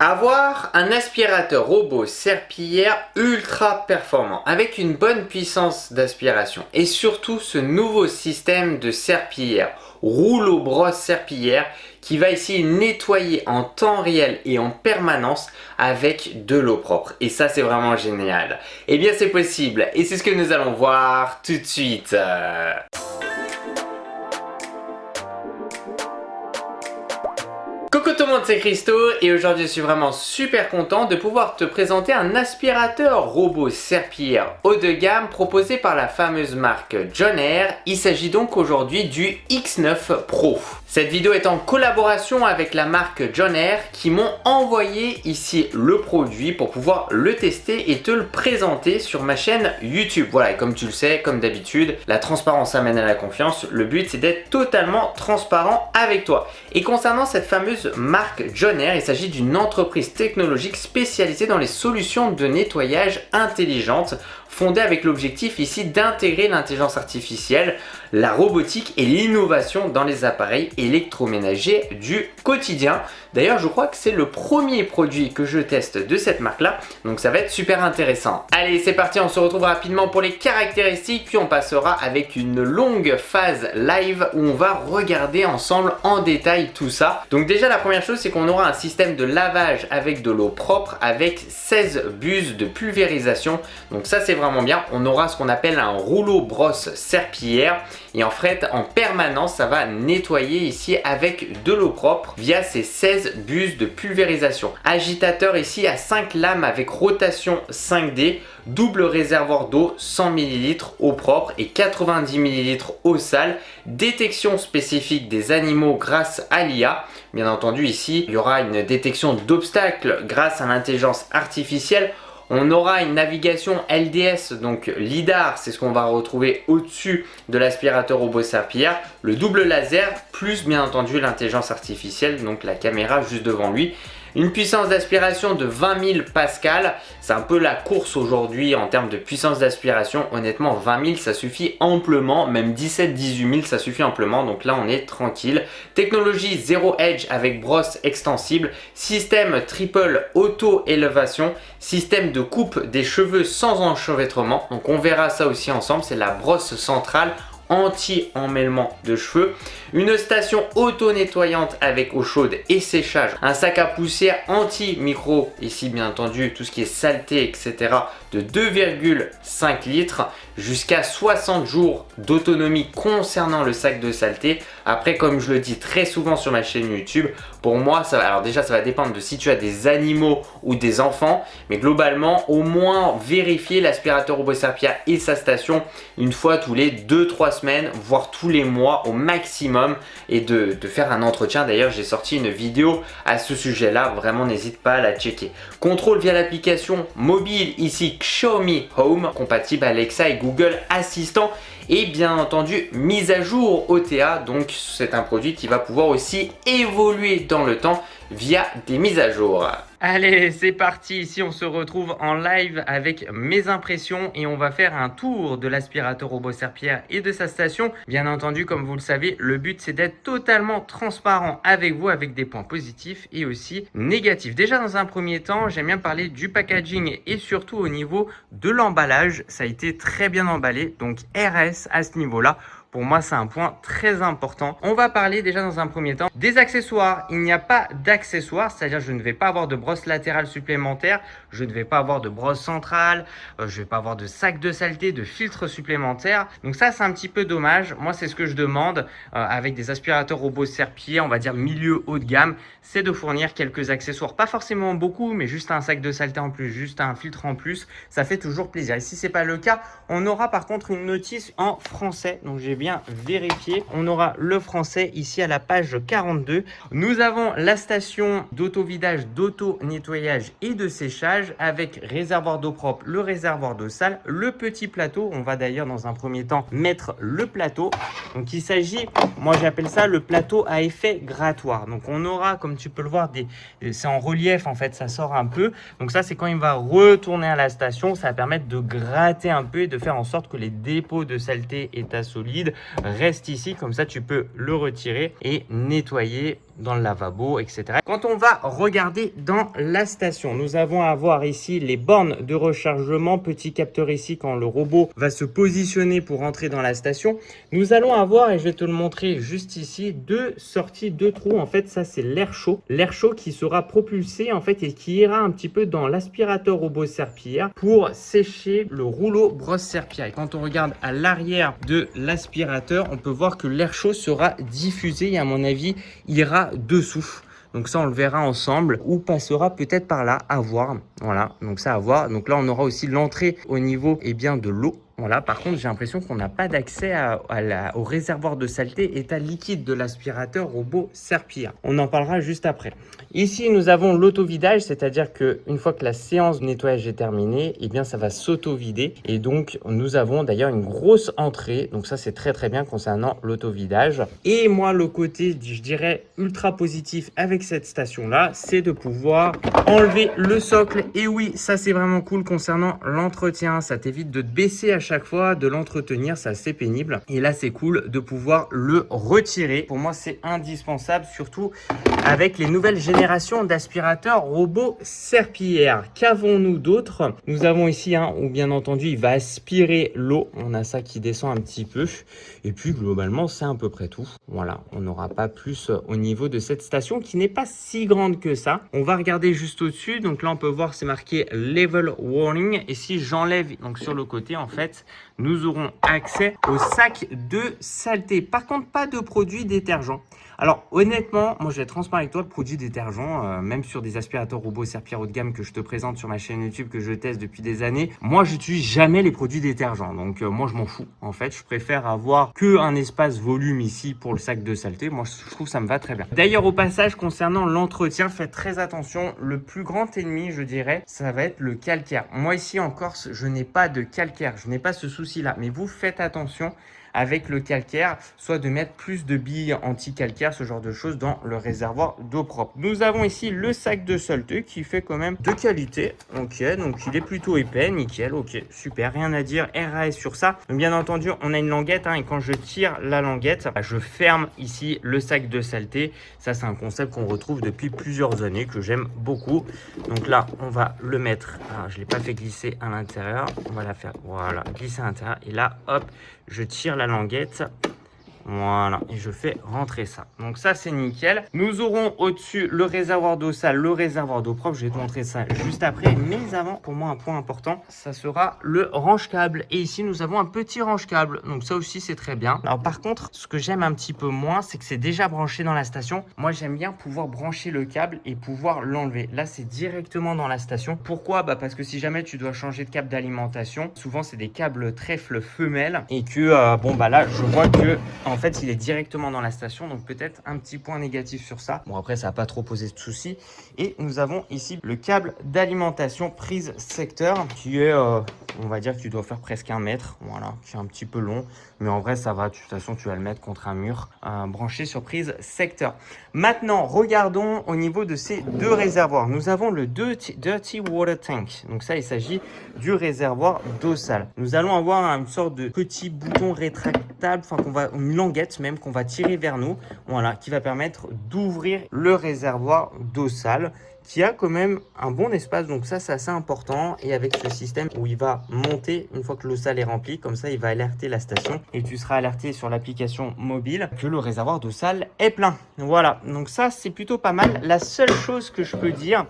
Avoir un aspirateur robot serpillière ultra performant avec une bonne puissance d'aspiration et surtout ce nouveau système de serpillière, rouleau brosse serpillière qui va ici nettoyer en temps réel et en permanence avec de l'eau propre. Et ça c'est vraiment génial. Eh bien c'est possible et c'est ce que nous allons voir tout de suite. Coucou tout le monde, c'est Christo et aujourd'hui je suis vraiment super content de pouvoir te présenter un aspirateur robot serpillière haut de gamme proposé par la fameuse marque John Air. Il s'agit donc aujourd'hui du X9 Pro. Cette vidéo est en collaboration avec la marque John Air qui m'ont envoyé ici le produit pour pouvoir le tester et te le présenter sur ma chaîne YouTube. Voilà, et comme tu le sais, comme d'habitude, la transparence amène à la confiance. Le but c'est d'être totalement transparent avec toi. Et concernant cette fameuse marque John Air, il s'agit d'une entreprise technologique spécialisée dans les solutions de nettoyage intelligentes, fondée avec l'objectif ici d'intégrer l'intelligence artificielle, la robotique et l'innovation dans les appareils électroménagers du quotidien. D'ailleurs, je crois que c'est le premier produit que je teste de cette marque-là, donc ça va être super intéressant. Allez, c'est parti, on se retrouve rapidement pour les caractéristiques, puis on passera avec une longue phase live où on va regarder ensemble en détail tout ça. Donc déjà, la première chose, c'est qu'on aura un système de lavage avec de l'eau propre avec 16 buses de pulvérisation. Donc ça, c'est vraiment bien. On aura ce qu'on appelle un rouleau brosse serpillière et en fait, en permanence, ça va nettoyer ici avec de l'eau propre via ces 16 buses de pulvérisation. Agitateur ici à 5 lames avec rotation 5D, double réservoir d'eau 100 ml eau propre et 90 ml eau sale, détection spécifique des animaux grâce à l'IA. Bien entendu, ici, il y aura une détection d'obstacles grâce à l'intelligence artificielle. On aura une navigation LDS, donc LiDAR, c'est ce qu'on va retrouver au-dessus de l'aspirateur robot serpillière, le double laser, plus bien entendu l'intelligence artificielle, donc la caméra juste devant lui. Une puissance d'aspiration de 20 000 pascal, c'est un peu la course aujourd'hui en termes de puissance d'aspiration. Honnêtement, 20 000 ça suffit amplement, même 17-18 000 ça suffit amplement, donc là on est tranquille. Technologie Zero Edge avec brosse extensible, système triple auto-élévation, système de coupe des cheveux sans enchevêtrement, donc on verra ça aussi ensemble, c'est la brosse centrale anti-emmêlement de cheveux, une station auto-nettoyante avec eau chaude et séchage, un sac à poussière anti-micro, ici bien entendu tout ce qui est saleté etc, de 2,5 litres, jusqu'à 60 jours d'autonomie concernant le sac de saleté. Après, comme je le dis très souvent sur ma chaîne YouTube, pour moi, alors déjà ça va dépendre de si tu as des animaux ou des enfants, mais globalement au moins vérifier l'aspirateur robot serpillière et sa station une fois tous les 2-3 semaines, voire tous les mois au maximum, et de faire un entretien. D'ailleurs, j'ai sorti une vidéo à ce sujet là, vraiment n'hésite pas à la checker. Contrôle via l'application mobile ici Xiaomi Home, compatible Alexa et Google Assistant, et bien entendu mise à jour OTA, donc c'est un produit qui va pouvoir aussi évoluer dans le temps via des mises à jour. Allez, c'est parti, ici on se retrouve en live avec mes impressions et on va faire un tour de l'aspirateur robot serpillière et de sa station. Bien entendu, comme vous le savez, le but c'est d'être totalement transparent avec vous, avec des points positifs et aussi négatifs. Déjà dans un premier temps, j'aime bien parler du packaging et surtout au niveau de l'emballage. Ça a été très bien emballé, donc RS à ce niveau-là. Pour moi, c'est un point très important. On va parler déjà dans un premier temps des accessoires. Il n'y a pas d'accessoires, c'est-à-dire je ne vais pas avoir de brosse latérale supplémentaire, je ne vais pas avoir de brosse centrale, je ne vais pas avoir de sac de saleté, de filtre supplémentaire. Donc ça, c'est un petit peu dommage. Moi, c'est ce que je demande avec des aspirateurs robots serpilliers, on va dire milieu haut de gamme, c'est de fournir quelques accessoires. Pas forcément beaucoup, mais juste un sac de saleté en plus, juste un filtre en plus. Ça fait toujours plaisir. Et si ce n'est pas le cas, on aura par contre une notice en français. Donc j'ai bien vérifié. On aura le français ici à la page 42. Nous avons la station d'auto-vidage, d'auto-nettoyage et de séchage avec réservoir d'eau propre, le réservoir d'eau sale, le petit plateau. On va d'ailleurs dans un premier temps mettre le plateau. Donc il s'agit, moi j'appelle ça le plateau à effet grattoir. Donc on aura, comme tu peux le voir, c'est en relief en fait, ça sort un peu. Donc ça c'est quand il va retourner à la station, ça va permettre de gratter un peu et de faire en sorte que les dépôts de saleté, état solide, reste ici, comme ça tu peux le retirer et nettoyer dans le lavabo, etc. Quand on va regarder dans la station, nous avons à voir ici les bornes de rechargement, petit capteur ici quand le robot va se positionner pour entrer dans la station. Nous allons avoir, et je vais te le montrer juste ici, deux sorties, deux trous. En fait, ça c'est l'air chaud qui sera propulsé en fait et qui ira un petit peu dans l'aspirateur robot serpillière pour sécher le rouleau brosse serpillière. Et quand on regarde à l'arrière de l'aspirateur, on peut voir que l'air chaud sera diffusé et à mon avis ira dessous. Donc ça, on le verra ensemble ou passera peut-être par là, à voir. Voilà, donc ça à voir. Donc là, on aura aussi l'entrée au niveau de l'eau. Voilà, par contre, j'ai l'impression qu'on n'a pas d'accès au réservoir de saleté état liquide de l'aspirateur robot serpillière. On en parlera juste après. Ici, nous avons l'auto-vidage, c'est-à-dire qu'une fois que la séance de nettoyage est terminée, eh bien, ça va s'auto-vider. Et donc, nous avons d'ailleurs une grosse entrée. Donc ça, c'est très très bien concernant l'auto-vidage. Et moi, le côté, je dirais, ultra positif avec cette station-là, c'est de pouvoir enlever le socle. Et oui, ça, c'est vraiment cool concernant l'entretien. Ça t'évite de te baisser à chaque fois, de l'entretenir, c'est assez pénible. Et là, c'est cool de pouvoir le retirer. Pour moi, c'est indispensable, surtout avec les nouvelles générations d'aspirateurs robots serpillières. Qu'avons-nous d'autre? Nous avons ici, où bien entendu, il va aspirer l'eau. On a ça qui descend un petit peu. Et puis, globalement, c'est à peu près tout. Voilà, on n'aura pas plus au niveau de cette station qui n'est pas si grande que ça. On va regarder juste au-dessus. Donc là, on peut voir, c'est marqué Level Warning. Et si j'enlève, donc sur le côté, en fait, nous aurons accès au sac de saleté. Par contre, pas de produits détergents. Alors honnêtement, moi je vais être transparent avec toi, le produit détergent, même sur des aspirateurs robots serpillère haut de gamme que je te présente sur ma chaîne YouTube, que je teste depuis des années, moi j'utilise jamais les produits détergents. Donc moi je m'en fous. En fait, je préfère avoir que un espace volume ici pour le sac de saleté. Moi je trouve que ça me va très bien. D'ailleurs au passage, concernant l'entretien, faites très attention. Le plus grand ennemi, je dirais, ça va être le calcaire. Moi ici en Corse, je n'ai pas de calcaire. Je n'ai pas ce souci-là. Mais vous faites attention avec le calcaire, soit de mettre plus de billes anti-calcaire, ce genre de choses dans le réservoir d'eau propre. Nous avons ici le sac de saleté qui fait quand même de qualité. Ok, donc il est plutôt épais, nickel, ok, super, rien à dire, RAS sur ça. Donc bien entendu, on a une languette, et quand je tire la languette, je ferme ici le sac de saleté. Ça, c'est un concept qu'on retrouve depuis plusieurs années, que j'aime beaucoup. Donc là, on va le mettre, alors, je ne l'ai pas fait glisser à l'intérieur, on va la faire, voilà, glisser à l'intérieur, et là, hop, je tire la languette, voilà, et je fais rentrer ça. Donc ça, c'est nickel. Nous aurons au-dessus le réservoir d'eau sale, le réservoir d'eau propre. Je vais te montrer ça juste après. Mais avant, pour moi, un point important, ça sera le range-câble. Et ici, nous avons un petit range-câble. Donc ça aussi, c'est très bien. Alors par contre, ce que j'aime un petit peu moins, c'est que c'est déjà branché dans la station. Moi, j'aime bien pouvoir brancher le câble et pouvoir l'enlever. Là, c'est directement dans la station. Pourquoi? Parce que si jamais tu dois changer de câble d'alimentation, souvent, c'est des câbles trèfle femelle. Et que, là, je vois que... En fait, il est directement dans la station, donc peut-être un petit point négatif sur ça. Bon, après, ça n'a pas trop posé de soucis. Et nous avons ici le câble d'alimentation prise secteur qui est, on va dire, qui doit faire presque 1 mètre. Voilà, qui est un petit peu long. Mais en vrai, ça va. De toute façon, tu vas le mettre contre un mur branché sur prise secteur. Maintenant, regardons au niveau de ces deux réservoirs. Nous avons le Dirty Water Tank. Donc ça, il s'agit du réservoir d'eau sale. Nous allons avoir une sorte de petit bouton rétractable, enfin une languette même qu'on va tirer vers nous, voilà, qui va permettre d'ouvrir le réservoir d'eau sale, qui a quand même un bon espace, donc ça c'est assez important. Et avec ce système où il va monter une fois que l'eau sale est remplie, comme ça il va alerter la station et tu seras alerté sur l'application mobile que le réservoir d'eau sale est plein. Voilà, donc ça c'est plutôt pas mal. La seule chose que je peux dire,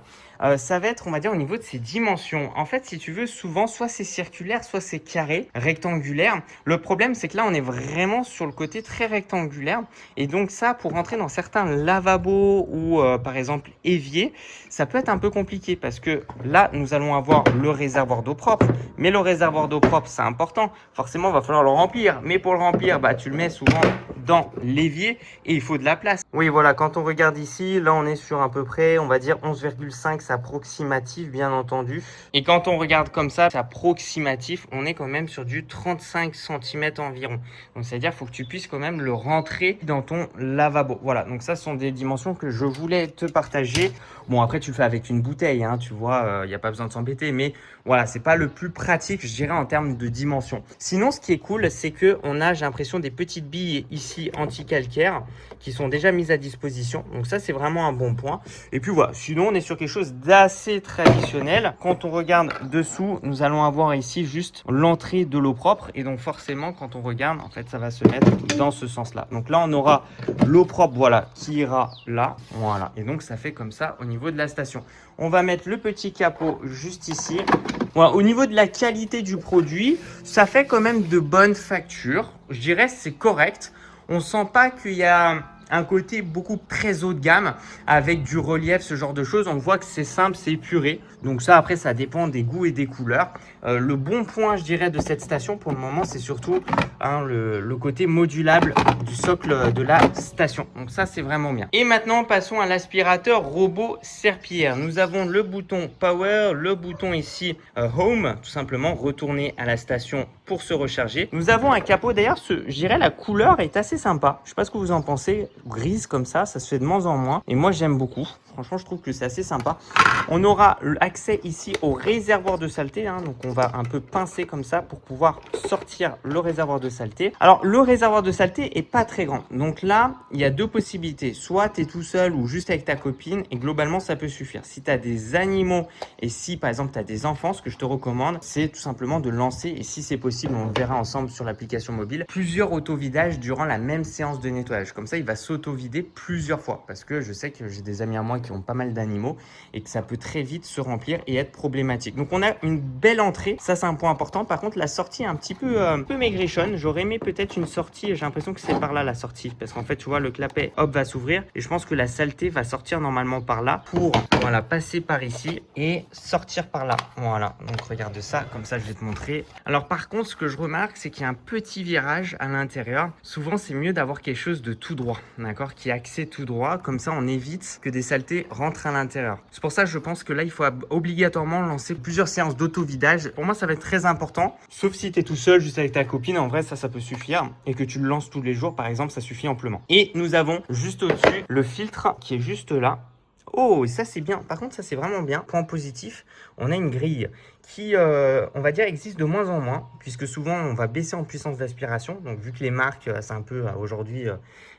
ça va être, on va dire, au niveau de ses dimensions. En fait, si tu veux, souvent, soit c'est circulaire, soit c'est carré, rectangulaire. Le problème, c'est que là, on est vraiment sur le côté très rectangulaire. Et donc ça, pour rentrer dans certains lavabos ou, par exemple, éviers, ça peut être un peu compliqué parce que là, nous allons avoir le réservoir d'eau propre. Mais le réservoir d'eau propre, c'est important. Forcément, il va falloir le remplir. Mais pour le remplir, tu le mets souvent dans l'évier et il faut de la place. Oui, voilà, quand on regarde ici, là, on est sur à peu près, on va dire, 11,5 approximatif bien entendu. Et quand on regarde comme ça, c'est approximatif, on est quand même sur du 35 cm environ. Donc c'est-à-dire qu'il faut que tu puisses quand même le rentrer dans ton lavabo. Voilà, donc ça ce sont des dimensions que je voulais te partager. Bon, après tu le fais avec une bouteille, hein, tu vois, il n'y a pas besoin de s'embêter, mais voilà, c'est pas le plus pratique, je dirais, en termes de dimension. Sinon, ce qui est cool, c'est que on a, j'ai l'impression, des petites billes ici anti-calcaire qui sont déjà mises à disposition. Donc ça, c'est vraiment un bon point. Et puis voilà, sinon, on est sur quelque chose d'assez traditionnel. Quand on regarde dessous, nous allons avoir ici juste l'entrée de l'eau propre. Et donc forcément, quand on regarde, en fait, ça va se mettre dans ce sens-là. Donc là, on aura l'eau propre, voilà, qui ira là. Voilà. Et donc, ça fait comme ça au niveau de la station. On va mettre le petit capot juste ici. Voilà, au niveau de la qualité du produit, ça fait quand même de bonnes factures. Je dirais c'est correct. On sent pas qu'il y a un côté beaucoup très haut de gamme avec du relief, ce genre de choses. On voit que c'est simple, c'est épuré. Donc ça, après, ça dépend des goûts et des couleurs. Le bon point, je dirais, de cette station pour le moment, c'est surtout le côté modulable du socle de la station. Donc ça, c'est vraiment bien. Et maintenant, passons à l'aspirateur robot serpillière. Nous avons le bouton Power, le bouton ici Home, tout simplement retourner à la station pour se recharger. Nous avons un capot. D'ailleurs, je dirais la couleur est assez sympa. Je sais pas ce que vous en pensez. Grise comme ça se fait de moins en moins. Et moi, j'aime beaucoup. Franchement, je trouve que c'est assez sympa. On aura accès ici au réservoir de saleté. Hein, donc, on va un peu pincer comme ça pour pouvoir sortir le réservoir de saleté. Alors, le réservoir de saleté est pas très grand. Donc là, il y a deux possibilités. Soit tu es tout seul ou juste avec ta copine. Et globalement, ça peut suffire. Si tu as des animaux et si, par exemple, tu as des enfants, ce que je te recommande, c'est tout simplement de lancer. Et si c'est possible, on le verra ensemble sur l'application mobile, plusieurs auto-vidages durant la même séance de nettoyage. Comme ça, il va s'auto-vider plusieurs fois. Parce que je sais que j'ai des amis à moi qui ont pas mal d'animaux et que ça peut très vite se remplir et être problématique. Donc on a une belle entrée, ça c'est un point important. Par contre la sortie est un petit peu maigrichonne. J'aurais aimé peut-être une sortie, j'ai l'impression que c'est par là la sortie parce qu'en fait tu vois le clapet hop va s'ouvrir et je pense que la saleté va sortir normalement par là pour voilà passer par ici et sortir par là. Voilà, donc regarde ça, comme ça je vais te montrer. Alors par contre ce que je remarque c'est qu'il y a un petit virage à l'intérieur. Souvent c'est mieux d'avoir quelque chose de tout droit, d'accord, qui est axé tout droit, comme ça on évite que des saletés rentrent à l'intérieur. C'est pour ça que je pense que là il faut obligatoirement lancer plusieurs séances d'auto-vidage. Pour moi ça va être très important, sauf si tu es tout seul juste avec ta copine, en vrai ça peut suffire et que tu le lances tous les jours par exemple, ça suffit amplement. Et nous avons juste au-dessus le filtre qui est juste là. Oh, ça c'est bien. Par contre, ça c'est vraiment bien. Point positif, on a une grille qui, on va dire, existe de moins en moins, puisque souvent on va baisser en puissance d'aspiration. Donc vu que les marques, c'est un peu aujourd'hui,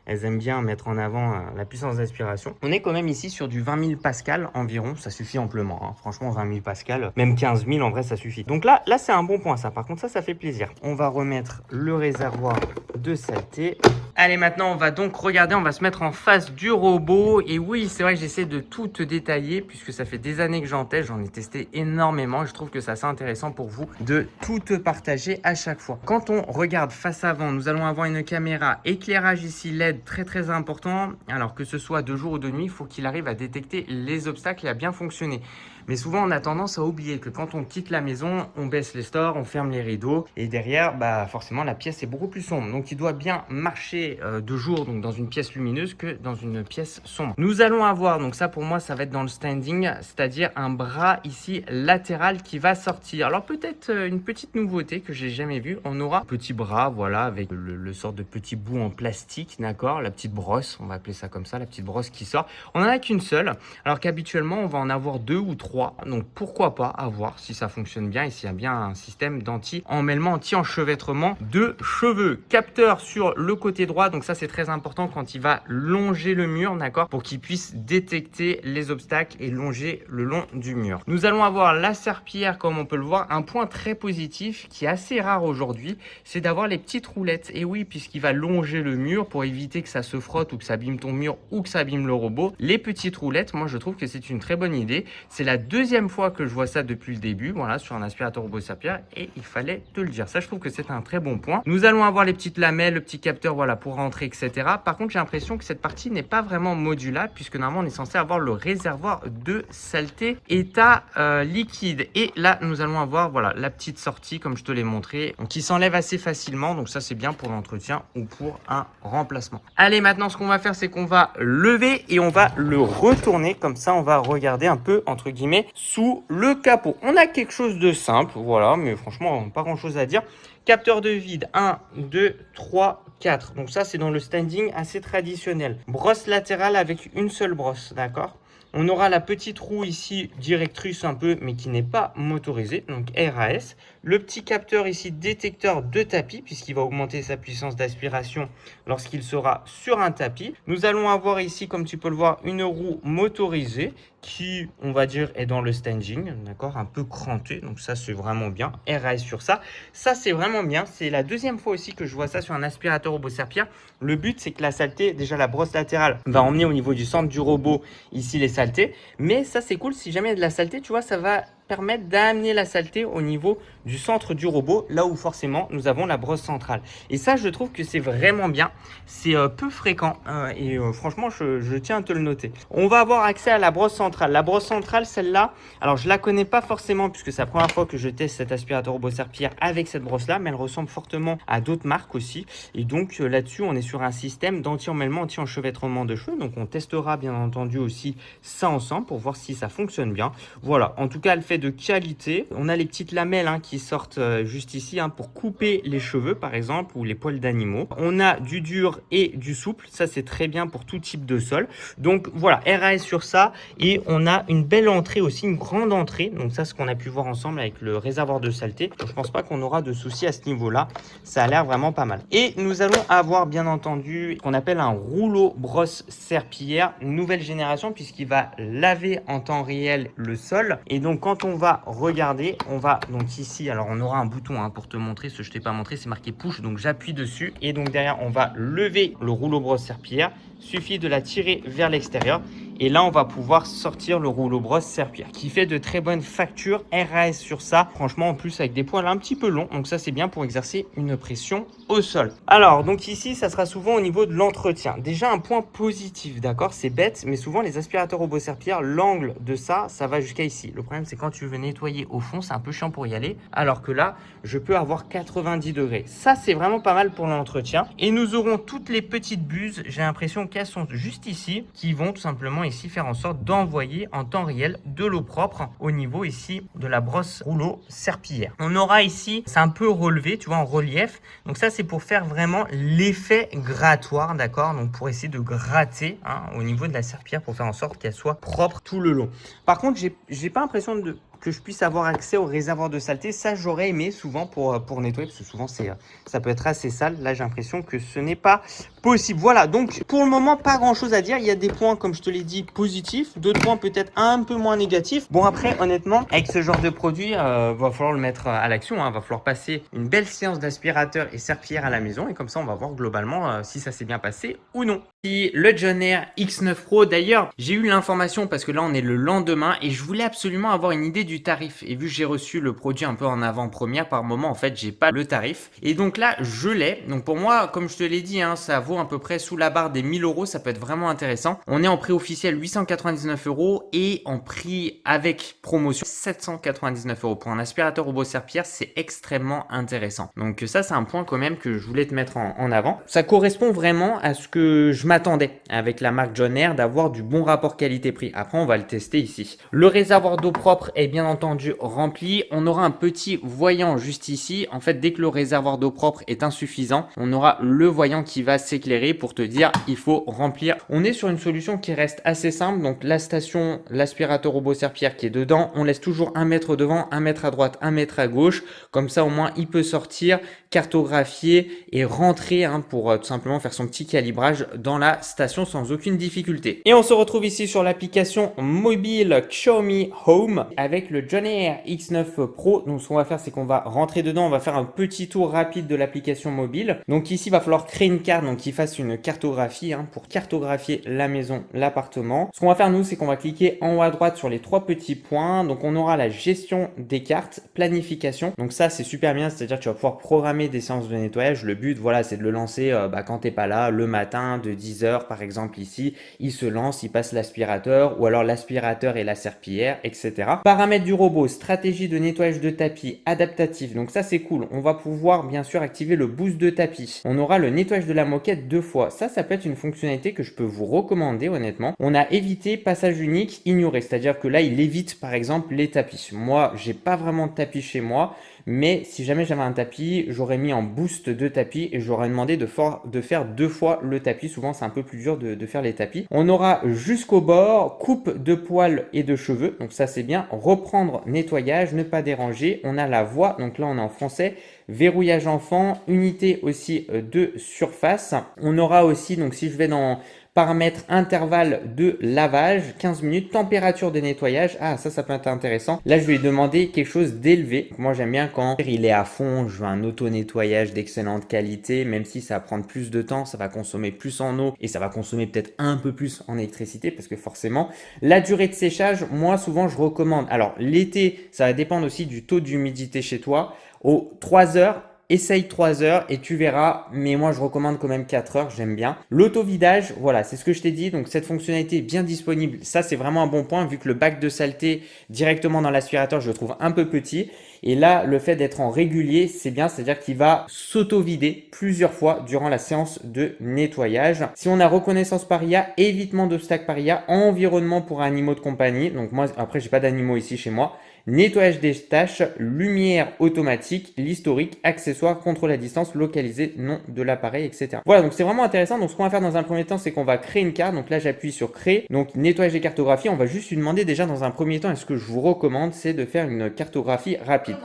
elles aiment bien mettre en avant la puissance d'aspiration. On est quand même ici sur du 20 000 pascal environ, ça suffit amplement. Hein. Franchement, 20 000 pascal, même 15 000 en vrai, ça suffit. Donc là c'est un bon point ça. Par contre, ça fait plaisir. On va remettre le réservoir de saleté. Allez, maintenant, on va donc regarder, on va se mettre en face du robot. Et oui, c'est vrai que j'essaie de tout te détailler puisque ça fait des années que j'en teste. J'en ai testé énormément. Je trouve que c'est assez intéressant pour vous de tout te partager à chaque fois. Quand on regarde face avant, nous allons avoir une caméra éclairage ici LED très important. Alors que ce soit de jour ou de nuit, il faut qu'il arrive à détecter les obstacles et à bien fonctionner. Mais souvent, on a tendance à oublier que quand on quitte la maison, on baisse les stores, on ferme les rideaux. Et derrière, bah, forcément, la pièce est beaucoup plus sombre. Donc, il doit bien marcher de jour, donc dans une pièce lumineuse, que dans une pièce sombre. Nous allons avoir, donc ça pour moi, ça va être dans le standing, c'est-à-dire un bras ici latéral qui va sortir. Alors, peut-être une petite nouveauté que j'ai jamais vue. On aura un petit bras, voilà, avec le sort de petit bout en plastique, d'accord, la petite brosse, on va appeler ça comme ça, la petite brosse qui sort. On n'en a qu'une seule, alors qu'habituellement, on va en avoir 2 ou 3. Donc pourquoi pas, à voir si ça fonctionne bien et s'il y a bien un système d'anti-emmêlement, anti-enchevêtrement de cheveux. Capteur sur le côté droit, donc ça c'est très important quand il va longer le mur, d'accord, pour qu'il puisse détecter les obstacles et longer le long du mur. Nous allons avoir la serpillière comme on peut le voir. Un point très positif qui est assez rare aujourd'hui, c'est d'avoir les petites roulettes. Et oui, puisqu'il va longer le mur pour éviter que ça se frotte ou que ça abîme ton mur ou que ça abîme le robot. Les petites roulettes, moi je trouve que c'est une très bonne idée. C'est la deuxième fois que je vois ça depuis le début, voilà, sur un aspirateur robot Serpillère, et il fallait te le dire. Ça, je trouve que c'est un très bon point. Nous allons avoir les petites lamelles, le petit capteur, voilà, pour rentrer, etc. Par contre, j'ai l'impression que cette partie n'est pas vraiment modulable, puisque normalement, on est censé avoir le réservoir de saleté état liquide. Et là, nous allons avoir, voilà, la petite sortie, comme je te l'ai montré, qui s'enlève assez facilement. Donc ça, c'est bien pour l'entretien ou pour un remplacement. Allez, maintenant, ce qu'on va faire, c'est qu'on va lever et on va le retourner. Comme ça, on va regarder un peu, entre guillemets, sous le capot. On a quelque chose de simple, voilà, mais franchement, pas grand-chose à dire. Capteur de vide, 1, 2, 3, 4. Donc ça, c'est dans le standing assez traditionnel. Brosse latérale avec une seule brosse, d'accord? On aura la petite roue ici, directrice un peu, mais qui n'est pas motorisée, donc RAS. Le petit capteur ici, détecteur de tapis, puisqu'il va augmenter sa puissance d'aspiration lorsqu'il sera sur un tapis. Nous allons avoir ici, comme tu peux le voir, une roue motorisée qui, on va dire, est dans le standing, d'accord, un peu cranté. Donc ça, c'est vraiment bien. RAS sur ça. Ça, c'est vraiment bien. C'est la deuxième fois aussi que je vois ça sur un aspirateur robot Serpillère. Le but, c'est que la saleté, déjà la brosse latérale, va emmener au niveau du centre du robot ici les saletés. Mais ça, c'est cool. Si jamais il y a de la saleté, tu vois, ça va permettre d'amener la saleté au niveau du centre du robot, là où forcément nous avons la brosse centrale. Et ça, je trouve que c'est vraiment bien. C'est peu fréquent et franchement, je tiens à te le noter. On va avoir accès à la brosse centrale. La brosse centrale, celle-là, alors je la connais pas forcément puisque c'est la première fois que je teste cet aspirateur robot Serpillère avec cette brosse-là, mais elle ressemble fortement à d'autres marques aussi. Et donc là-dessus, on est sur un système d'anti-emmêlement, anti-enchevêtrement de cheveux. Donc on testera bien entendu aussi ça ensemble pour voir si ça fonctionne bien. Voilà, en tout cas, elle fait de qualité. On a les petites lamelles qui sortent juste ici pour couper les cheveux par exemple ou les poils d'animaux. On a du dur et du souple, ça c'est très bien pour tout type de sol. Donc voilà, RAS sur ça et on a une belle entrée aussi, une grande entrée. Donc ça, ce qu'on a pu voir ensemble avec le réservoir de saleté. Donc, je pense pas qu'on aura de soucis à ce niveau-là. Ça a l'air vraiment pas mal. Et nous allons avoir bien entendu ce qu'on appelle un rouleau brosse serpillière nouvelle génération puisqu'il va laver en temps réel le sol. Et donc quand on va regarder, on va donc ici, alors on aura un bouton pour te montrer, ce que je t'ai pas montré, c'est marqué push, donc j'appuie dessus et donc derrière on va lever le rouleau brosse serpillière, suffit de la tirer vers l'extérieur et là on va pouvoir sortir le rouleau brosse serpillière qui fait de très bonnes factures. RAS sur ça, franchement en plus avec des poils un petit peu longs, donc ça c'est bien pour exercer une pression au sol. Alors donc ici ça sera souvent au niveau de l'entretien, déjà un point positif, d'accord, c'est bête mais souvent les aspirateurs robot serpillière, l'angle de ça va jusqu'à ici. Le problème c'est quand tu veux nettoyer au fond, c'est un peu chiant pour y aller, alors que là je peux avoir 90 degrés. Ça c'est vraiment pas mal pour l'entretien. Et nous aurons toutes les petites buses, j'ai l'impression qu'elles sont juste ici, qui vont tout simplement ici faire en sorte d'envoyer en temps réel de l'eau propre au niveau ici de la brosse rouleau serpillière. On aura ici, c'est un peu relevé, tu vois, en relief. Donc ça c'est pour faire vraiment l'effet grattoir, d'accord, donc pour essayer de gratter au niveau de la serpillière pour faire en sorte qu'elle soit propre tout le long. Par contre, j'ai pas l'impression que je puisse avoir accès au réservoir de saleté. Ça, j'aurais aimé souvent pour nettoyer, parce que souvent, ça peut être assez sale. Là, j'ai l'impression que ce n'est pas possible. Voilà, donc pour le moment, pas grand-chose à dire. Il y a des points, comme je te l'ai dit, positifs. D'autres points peut-être un peu moins négatifs. Bon, après, honnêtement, avec ce genre de produit, va falloir le mettre à l'action. Va falloir passer une belle séance d'aspirateur et serpillière à la maison. Et comme ça, on va voir globalement si ça s'est bien passé ou non. Le John Air X9 Pro, d'ailleurs, j'ai eu l'information parce que là, on est le lendemain et je voulais absolument avoir une idée du tarif. Et vu que j'ai reçu le produit un peu en avant-première, par moment, en fait, j'ai pas le tarif. Et donc là, je l'ai. Donc pour moi, comme je te l'ai dit, ça vaut à peu près sous la barre des 1000 euros. Ça peut être vraiment intéressant. On est en prix officiel 899 euros et en prix avec promotion 799 euros. Pour un aspirateur robot serpillière, c'est extrêmement intéressant. Donc ça, c'est un point quand même que je voulais te mettre en avant. Ça correspond vraiment à ce que je m'attendais avec la marque John Air, d'avoir du bon rapport qualité-prix. Après, on va le tester ici. Le réservoir d'eau propre est bien entendu rempli. On aura un petit voyant juste ici. En fait, dès que le réservoir d'eau propre est insuffisant, on aura le voyant qui va s'éclairer pour te dire il faut remplir. On est sur une solution qui reste assez simple. Donc la station, l'aspirateur robot serpillière qui est dedans, on laisse toujours 1 mètre devant, 1 mètre à droite, 1 mètre à gauche. Comme ça, au moins, il peut sortir, cartographier et rentrer pour tout simplement faire son petit calibrage dans la station sans aucune difficulté. Et on se retrouve ici sur l'application mobile Xiaomi Home avec avec le John Air X9 Pro. Donc ce qu'on va faire, c'est qu'on va rentrer dedans, on va faire un petit tour rapide de l'application mobile. Donc ici, il va falloir créer une carte, donc qu'il fasse une cartographie pour cartographier la maison, l'appartement. Ce qu'on va faire nous, c'est qu'on va cliquer en haut à droite sur les 3 petits points. Donc on aura la gestion des cartes, planification. Donc ça, c'est super bien, c'est-à-dire que tu vas pouvoir programmer des séances de nettoyage. Le but, voilà, c'est de le lancer quand t'es pas là, le matin de 10 h par exemple ici. Il se lance, il passe l'aspirateur ou alors l'aspirateur et la serpillière, etc. Paramètres du robot, stratégie de nettoyage de tapis, adaptatif. Donc ça, c'est cool. On va pouvoir bien sûr activer le boost de tapis. On aura le nettoyage de la moquette 2 fois. Ça peut être une fonctionnalité que je peux vous recommander honnêtement. On a évité passage unique, ignoré. C'est-à-dire que là, il évite par exemple les tapis. Moi, j'ai pas vraiment de tapis chez moi. Mais si jamais j'avais un tapis, j'aurais mis en boost de tapis et j'aurais demandé de faire 2 fois le tapis. Souvent, c'est un peu plus dur de faire les tapis. On aura jusqu'au bord, coupe de poils et de cheveux. Donc ça, c'est bien. Reprendre nettoyage, ne pas déranger. On a la voix. Donc là, on est en français. Verrouillage enfant, unité aussi de surface. On aura aussi, donc si je vais dans paramètres intervalle de lavage, 15 minutes, température de nettoyage. Ah, ça peut être intéressant. Là, je vais lui demander quelque chose d'élevé. Moi, j'aime bien quand il est à fond, je veux un auto-nettoyage d'excellente qualité, même si ça va prendre plus de temps, ça va consommer plus en eau et ça va consommer peut-être un peu plus en électricité parce que forcément, la durée de séchage, moi, souvent, je recommande. Alors, l'été, ça va dépendre aussi du taux d'humidité chez toi. Aux 3 heures, essaye 3 heures et tu verras, mais moi je recommande quand même 4 heures, j'aime bien. L'auto-vidage, voilà, c'est ce que je t'ai dit, donc cette fonctionnalité est bien disponible. Ça, c'est vraiment un bon point vu que le bac de saleté directement dans l'aspirateur, je le trouve un peu petit. Et là, le fait d'être en régulier, c'est bien, c'est-à-dire qu'il va s'auto-vider plusieurs fois durant la séance de nettoyage. Si on a reconnaissance par IA, évitement d'obstacles par IA, environnement pour animaux de compagnie. Donc moi, après, j'ai pas d'animaux ici chez moi. Nettoyage des tâches, lumière automatique, l'historique, accessoires, contrôle à distance, localisé, nom de l'appareil, etc. Voilà, donc c'est vraiment intéressant. Donc ce qu'on va faire dans un premier temps, c'est qu'on va créer une carte. Donc là, j'appuie sur créer. Donc nettoyage des cartographies. On va juste lui demander déjà dans un premier temps, et ce que je vous recommande, c'est de faire une cartographie rapide.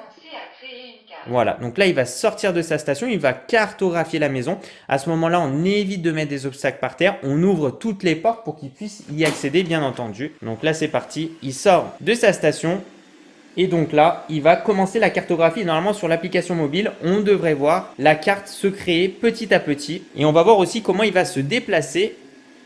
Voilà, donc là il va sortir de sa station, il va cartographier la maison. À ce moment-là, on évite de mettre des obstacles par terre, on ouvre toutes les portes pour qu'il puisse y accéder, bien entendu. Donc là c'est parti, il sort de sa station. Et donc là, il va commencer la cartographie. Normalement, sur l'application mobile, on devrait voir la carte se créer petit à petit. Et on va voir aussi comment il va se déplacer.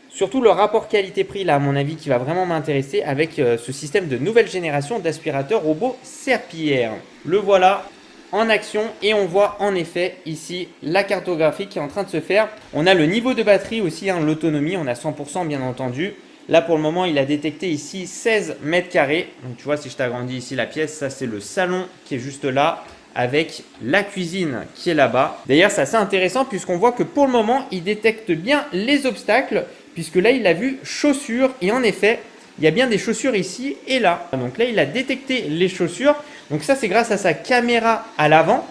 Surtout le rapport qualité-prix, là, à mon avis, qui va vraiment m'intéresser avec ce système de nouvelle génération d'aspirateurs robots serpillières. Le voilà en action et on voit en effet ici la cartographie qui est en train de se faire. On a le niveau de batterie aussi, l'autonomie, on a 100% bien entendu. Là, pour le moment, il a détecté ici 16 mètres carrés. Donc, tu vois, si je t'agrandis ici la pièce, ça, c'est le salon qui est juste là avec la cuisine qui est là-bas. D'ailleurs, c'est assez intéressant puisqu'on voit que pour le moment, il détecte bien les obstacles puisque là, il a vu chaussures et en effet, il y a bien des chaussures ici et là. Donc là, il a détecté les chaussures. Donc ça, c'est grâce à sa caméra à l'avant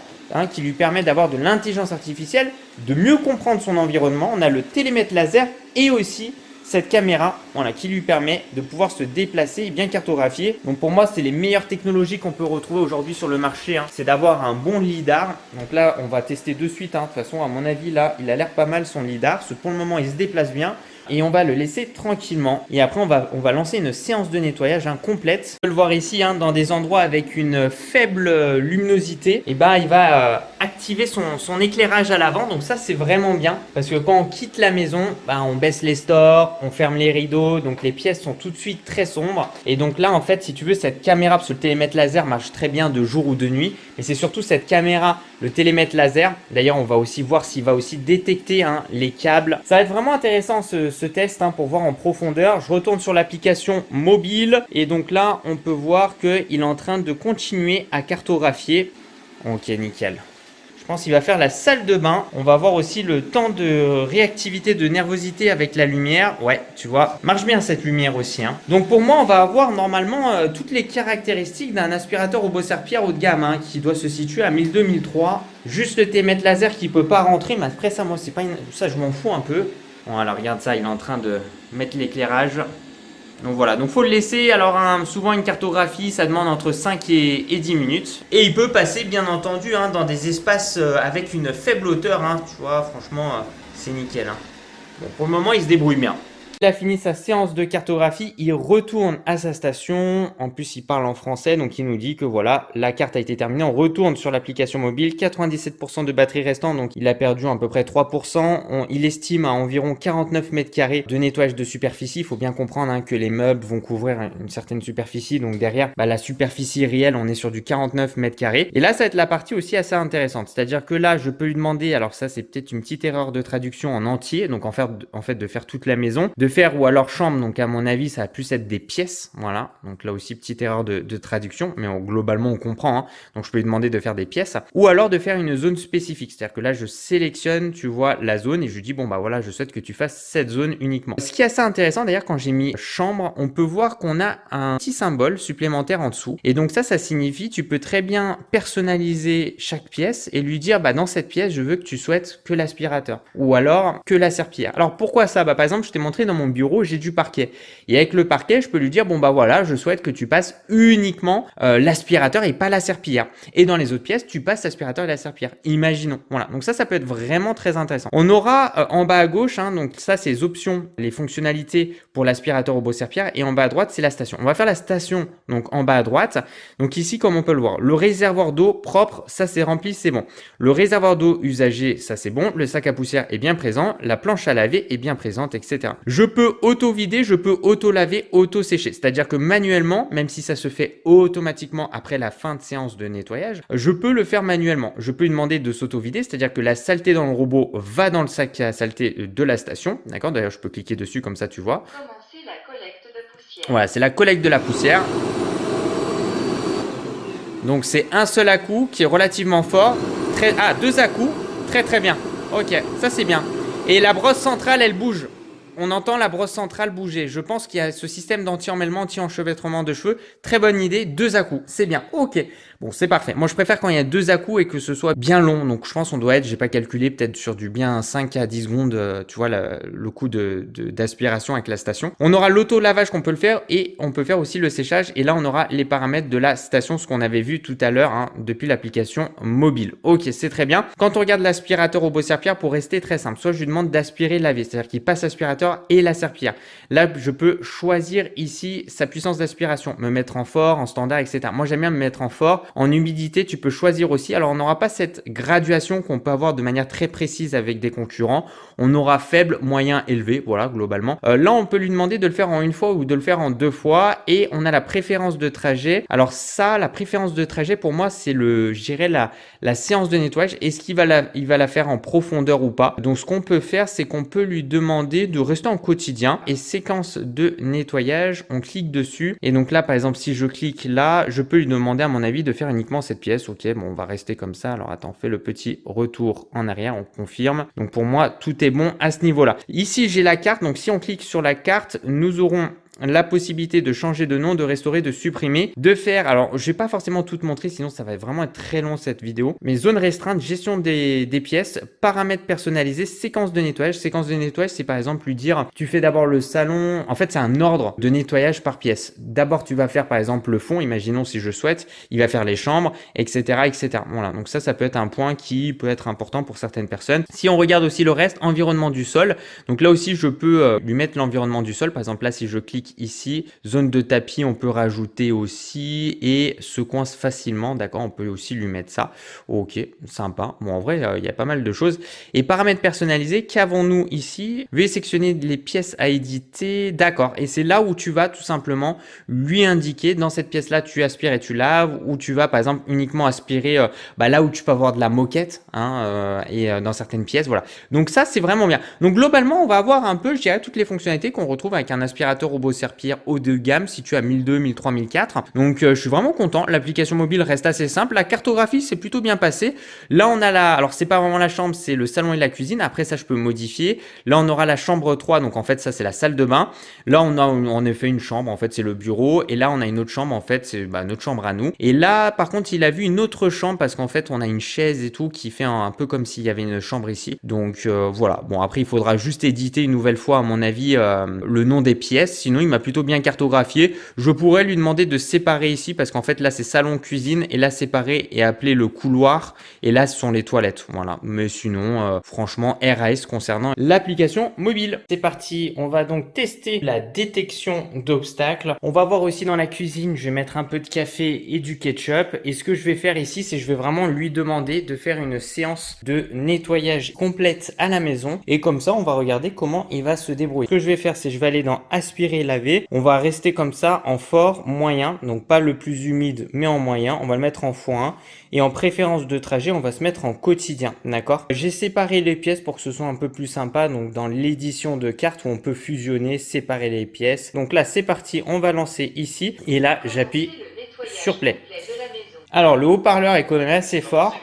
qui lui permet d'avoir de l'intelligence artificielle, de mieux comprendre son environnement. On a le télémètre laser et aussi cette caméra qui lui permet de pouvoir se déplacer et bien cartographier. Donc pour moi, c'est les meilleures technologies qu'on peut retrouver aujourd'hui sur le marché. C'est d'avoir un bon lidar. Donc là, on va tester de suite. De toute façon, à mon avis, là, il a l'air pas mal son lidar. Pour le moment, il se déplace bien. Et on va le laisser tranquillement. Et après, on va lancer une séance de nettoyage complète. On peut le voir ici, dans des endroits avec une faible luminosité. Et il va activer son éclairage à l'avant. Donc ça, c'est vraiment bien. Parce que quand on quitte la maison, on baisse les stores, on ferme les rideaux. Donc les pièces sont tout de suite très sombres. Et donc là, en fait, si tu veux, cette caméra, parce que le télémètre laser marche très bien de jour ou de nuit. Mais c'est surtout cette caméra, le télémètre laser. D'ailleurs, on va aussi voir s'il va aussi détecter les câbles. Ça va être vraiment intéressant ce test pour voir en profondeur. Je retourne sur l'application mobile et donc là on peut voir qu'il est en train de continuer à cartographier. Ok, nickel. Je pense qu'il va faire la salle de bain. On va voir aussi le temps de réactivité de nervosité avec la lumière. Ouais, tu vois, marche bien cette lumière aussi. Donc pour moi, on va avoir normalement toutes les caractéristiques d'un aspirateur robot serpillière haut de gamme qui doit se situer à 1203. Juste le télémètre laser qui peut pas rentrer, mais après ça, moi, c'est pas ça, je m'en fous un peu. Bon, alors regarde ça, il est en train de mettre l'éclairage. Donc voilà, donc faut le laisser. Alors souvent une cartographie, ça demande entre 5 et 10 minutes. Et il peut passer bien entendu dans des espaces avec une faible hauteur. Tu vois, franchement, c'est nickel. Bon, pour le moment, il se débrouille bien. Il a fini sa séance de cartographie, il retourne à sa station. En plus, il parle en français, donc il nous dit que voilà, la carte a été terminée. On retourne sur l'application mobile, 97% de batterie restant, donc il a perdu à peu près 3%. Il estime à environ 49 mètres carrés de nettoyage de superficie. Il faut bien comprendre que les meubles vont couvrir une certaine superficie, donc derrière, la superficie réelle, on est sur du 49 mètres carrés. Et là, ça va être la partie aussi assez intéressante. C'est-à-dire que là, je peux lui demander, alors ça, c'est peut-être une petite erreur de traduction en entier, donc en fait, de faire toute la maison, de faire ou alors chambre, donc à mon avis ça va plus être des pièces, voilà, donc là aussi petite erreur de traduction, mais globalement on comprend, donc je peux lui demander de faire des pièces, ou alors de faire une zone spécifique, c'est-à-dire que là je sélectionne, tu vois, la zone et je lui dis bon bah voilà, je souhaite que tu fasses cette zone uniquement. Ce qui est assez intéressant d'ailleurs, quand j'ai mis chambre, on peut voir qu'on a un petit symbole supplémentaire en dessous, et donc ça signifie tu peux très bien personnaliser chaque pièce et lui dire bah dans cette pièce je veux que tu souhaites que l'aspirateur, ou alors que la serpillière. Alors pourquoi ça? Bah par exemple je t'ai montré dans mon bureau, j'ai du parquet. Et avec le parquet, je peux lui dire, bon bah voilà, je souhaite que tu passes uniquement l'aspirateur et pas la serpillière. Et dans les autres pièces, tu passes l'aspirateur et la serpillière. Imaginons. Voilà. Donc ça peut être vraiment très intéressant. On aura en bas à gauche, donc ça c'est les options, les fonctionnalités pour l'aspirateur robot serpillière. Et en bas à droite, c'est la station. On va faire la station, donc en bas à droite. Donc ici, comme on peut le voir, le réservoir d'eau propre, ça c'est rempli, c'est bon. Le réservoir d'eau usagé, ça c'est bon. Le sac à poussière est bien présent. La planche à laver est bien présente, etc. Je peux auto-vider, je peux auto-laver, auto-sécher. C'est-à-dire que manuellement, même si ça se fait automatiquement après la fin de séance de nettoyage, je peux le faire manuellement. Je peux lui demander de s'auto-vider, c'est-à-dire que la saleté dans le robot va dans le sac à saleté de la station. D'accord? D'ailleurs, je peux cliquer dessus comme ça, tu vois. Commencer la collecte de poussière. Voilà, c'est la collecte de la poussière. Donc c'est un seul à coup qui est relativement fort. Deux à coups. Très très bien. Ok, ça c'est bien. Et la brosse centrale, elle bouge. On entend la brosse centrale bouger. Je pense qu'il y a ce système d'anti-emmêlement, anti-enchevêtrement de cheveux. Très bonne idée, 2 à-coups. C'est bien. Ok. Bon, c'est parfait. Moi, je préfère quand il y a 2 à-coups et que ce soit bien long. Donc, je pense qu'on doit être, j'ai pas calculé, peut-être sur du bien 5 à 10 secondes, tu vois, le coup d'aspiration avec la station. On aura l'auto-lavage qu'on peut le faire et on peut faire aussi le séchage. Et là, on aura les paramètres de la station, ce qu'on avait vu tout à l'heure, depuis l'application mobile. Ok, c'est très bien. Quand on regarde l'aspirateur robot serpillière, pour rester très simple, soit je lui demande d'aspirer, laver, c'est-à-dire qu'il passe l'aspirateur et la serpillière. Là, je peux choisir ici sa puissance d'aspiration, me mettre en fort, en standard, etc. Moi, j'aime bien me mettre en fort. En humidité, tu peux choisir aussi. Alors, on n'aura pas cette graduation qu'on peut avoir de manière très précise avec des concurrents. On aura faible, moyen, élevé, voilà, globalement. Là, on peut lui demander de le faire en une fois ou de le faire en 2 fois. Et on a la préférence de trajet. Alors ça, la préférence de trajet, pour moi, c'est je dirais la séance de nettoyage. Est-ce qu'il va la faire en profondeur ou pas? Donc, ce qu'on peut faire, c'est qu'on peut lui demander de rester en quotidien et séquence de nettoyage, on clique dessus. Et donc là, par exemple, si je clique là, je peux lui demander, à mon avis, de faire uniquement cette pièce. Ok, bon, on va rester comme ça. Alors attends, on fait le petit retour en arrière, on confirme. Donc pour moi, tout est bon à ce niveau-là. Ici, j'ai la carte. Donc si on clique sur la carte, nous aurons la possibilité de changer de nom, de restaurer, de supprimer, de faire, alors je vais pas forcément tout te montrer, sinon ça va vraiment être très long cette vidéo, mais zone restreinte, gestion des pièces, paramètres personnalisés, séquence de nettoyage. Séquence de nettoyage, c'est par exemple lui dire, tu fais d'abord le salon, en fait c'est un ordre de nettoyage par pièce. D'abord tu vas faire par exemple le fond, imaginons si je souhaite, il va faire les chambres, etc. etc. Voilà, donc ça peut être un point qui peut être important pour certaines personnes. Si on regarde aussi le reste, environnement du sol, donc là aussi je peux lui mettre l'environnement du sol, par exemple là si je clique ici, zone de tapis, on peut rajouter aussi et se coince facilement, d'accord, on peut aussi lui mettre ça. Ok, sympa. Bon, en vrai, il y a pas mal de choses. Et paramètres personnalisés, qu'avons-nous ici? Veuillez sectionner les pièces à éditer, d'accord. Et c'est là où tu vas tout simplement lui indiquer, dans cette pièce-là, tu aspires et tu laves, ou tu vas par exemple uniquement aspirer là où tu peux avoir de la moquette, et dans certaines pièces, voilà. Donc ça, c'est vraiment bien. Donc globalement, on va avoir un peu, je dirais, toutes les fonctionnalités qu'on retrouve avec un aspirateur robot serpillière haut de gamme situé à 1200, 1300, 1004. Donc je suis vraiment content. L'application mobile reste assez simple. La cartographie s'est plutôt bien passée. Là on a alors c'est pas vraiment la chambre, c'est le salon et la cuisine. Après ça je peux modifier. Là on aura la chambre 3, donc en fait ça c'est la salle de bain. Là on a en effet une chambre, en fait c'est le bureau. Et là on a une autre chambre, en fait c'est notre chambre à nous. Et là par contre il a vu une autre chambre parce qu'en fait on a une chaise et tout qui fait un peu comme s'il y avait une chambre ici. Donc voilà. Bon après il faudra juste éditer une nouvelle fois à mon avis le nom des pièces. Sinon il m'a plutôt bien cartographié. Je pourrais lui demander de séparer ici parce qu'en fait là c'est salon cuisine et là séparer et appeler le couloir et là ce sont les toilettes. Voilà, mais sinon franchement RAS concernant l'application mobile. C'est parti, on va donc tester la détection d'obstacles. On va voir aussi dans la cuisine, je vais mettre un peu de café et du ketchup et ce que je vais faire ici c'est je vais vraiment lui demander de faire une séance de nettoyage complète à la maison et comme ça on va regarder comment il va se débrouiller. Ce que je vais faire c'est je vais aller dans aspirer laver. On va rester comme ça en fort moyen, donc pas le plus humide mais en moyen. On va le mettre en x1 et en préférence de trajet on va se mettre en quotidien, d'accord? J'ai séparé les pièces pour que ce soit un peu plus sympa, donc dans l'édition de cartes où on peut fusionner, séparer les pièces. Donc là c'est parti, on va lancer ici et là j'appuie sur play. Alors le haut-parleur est quand même assez fort.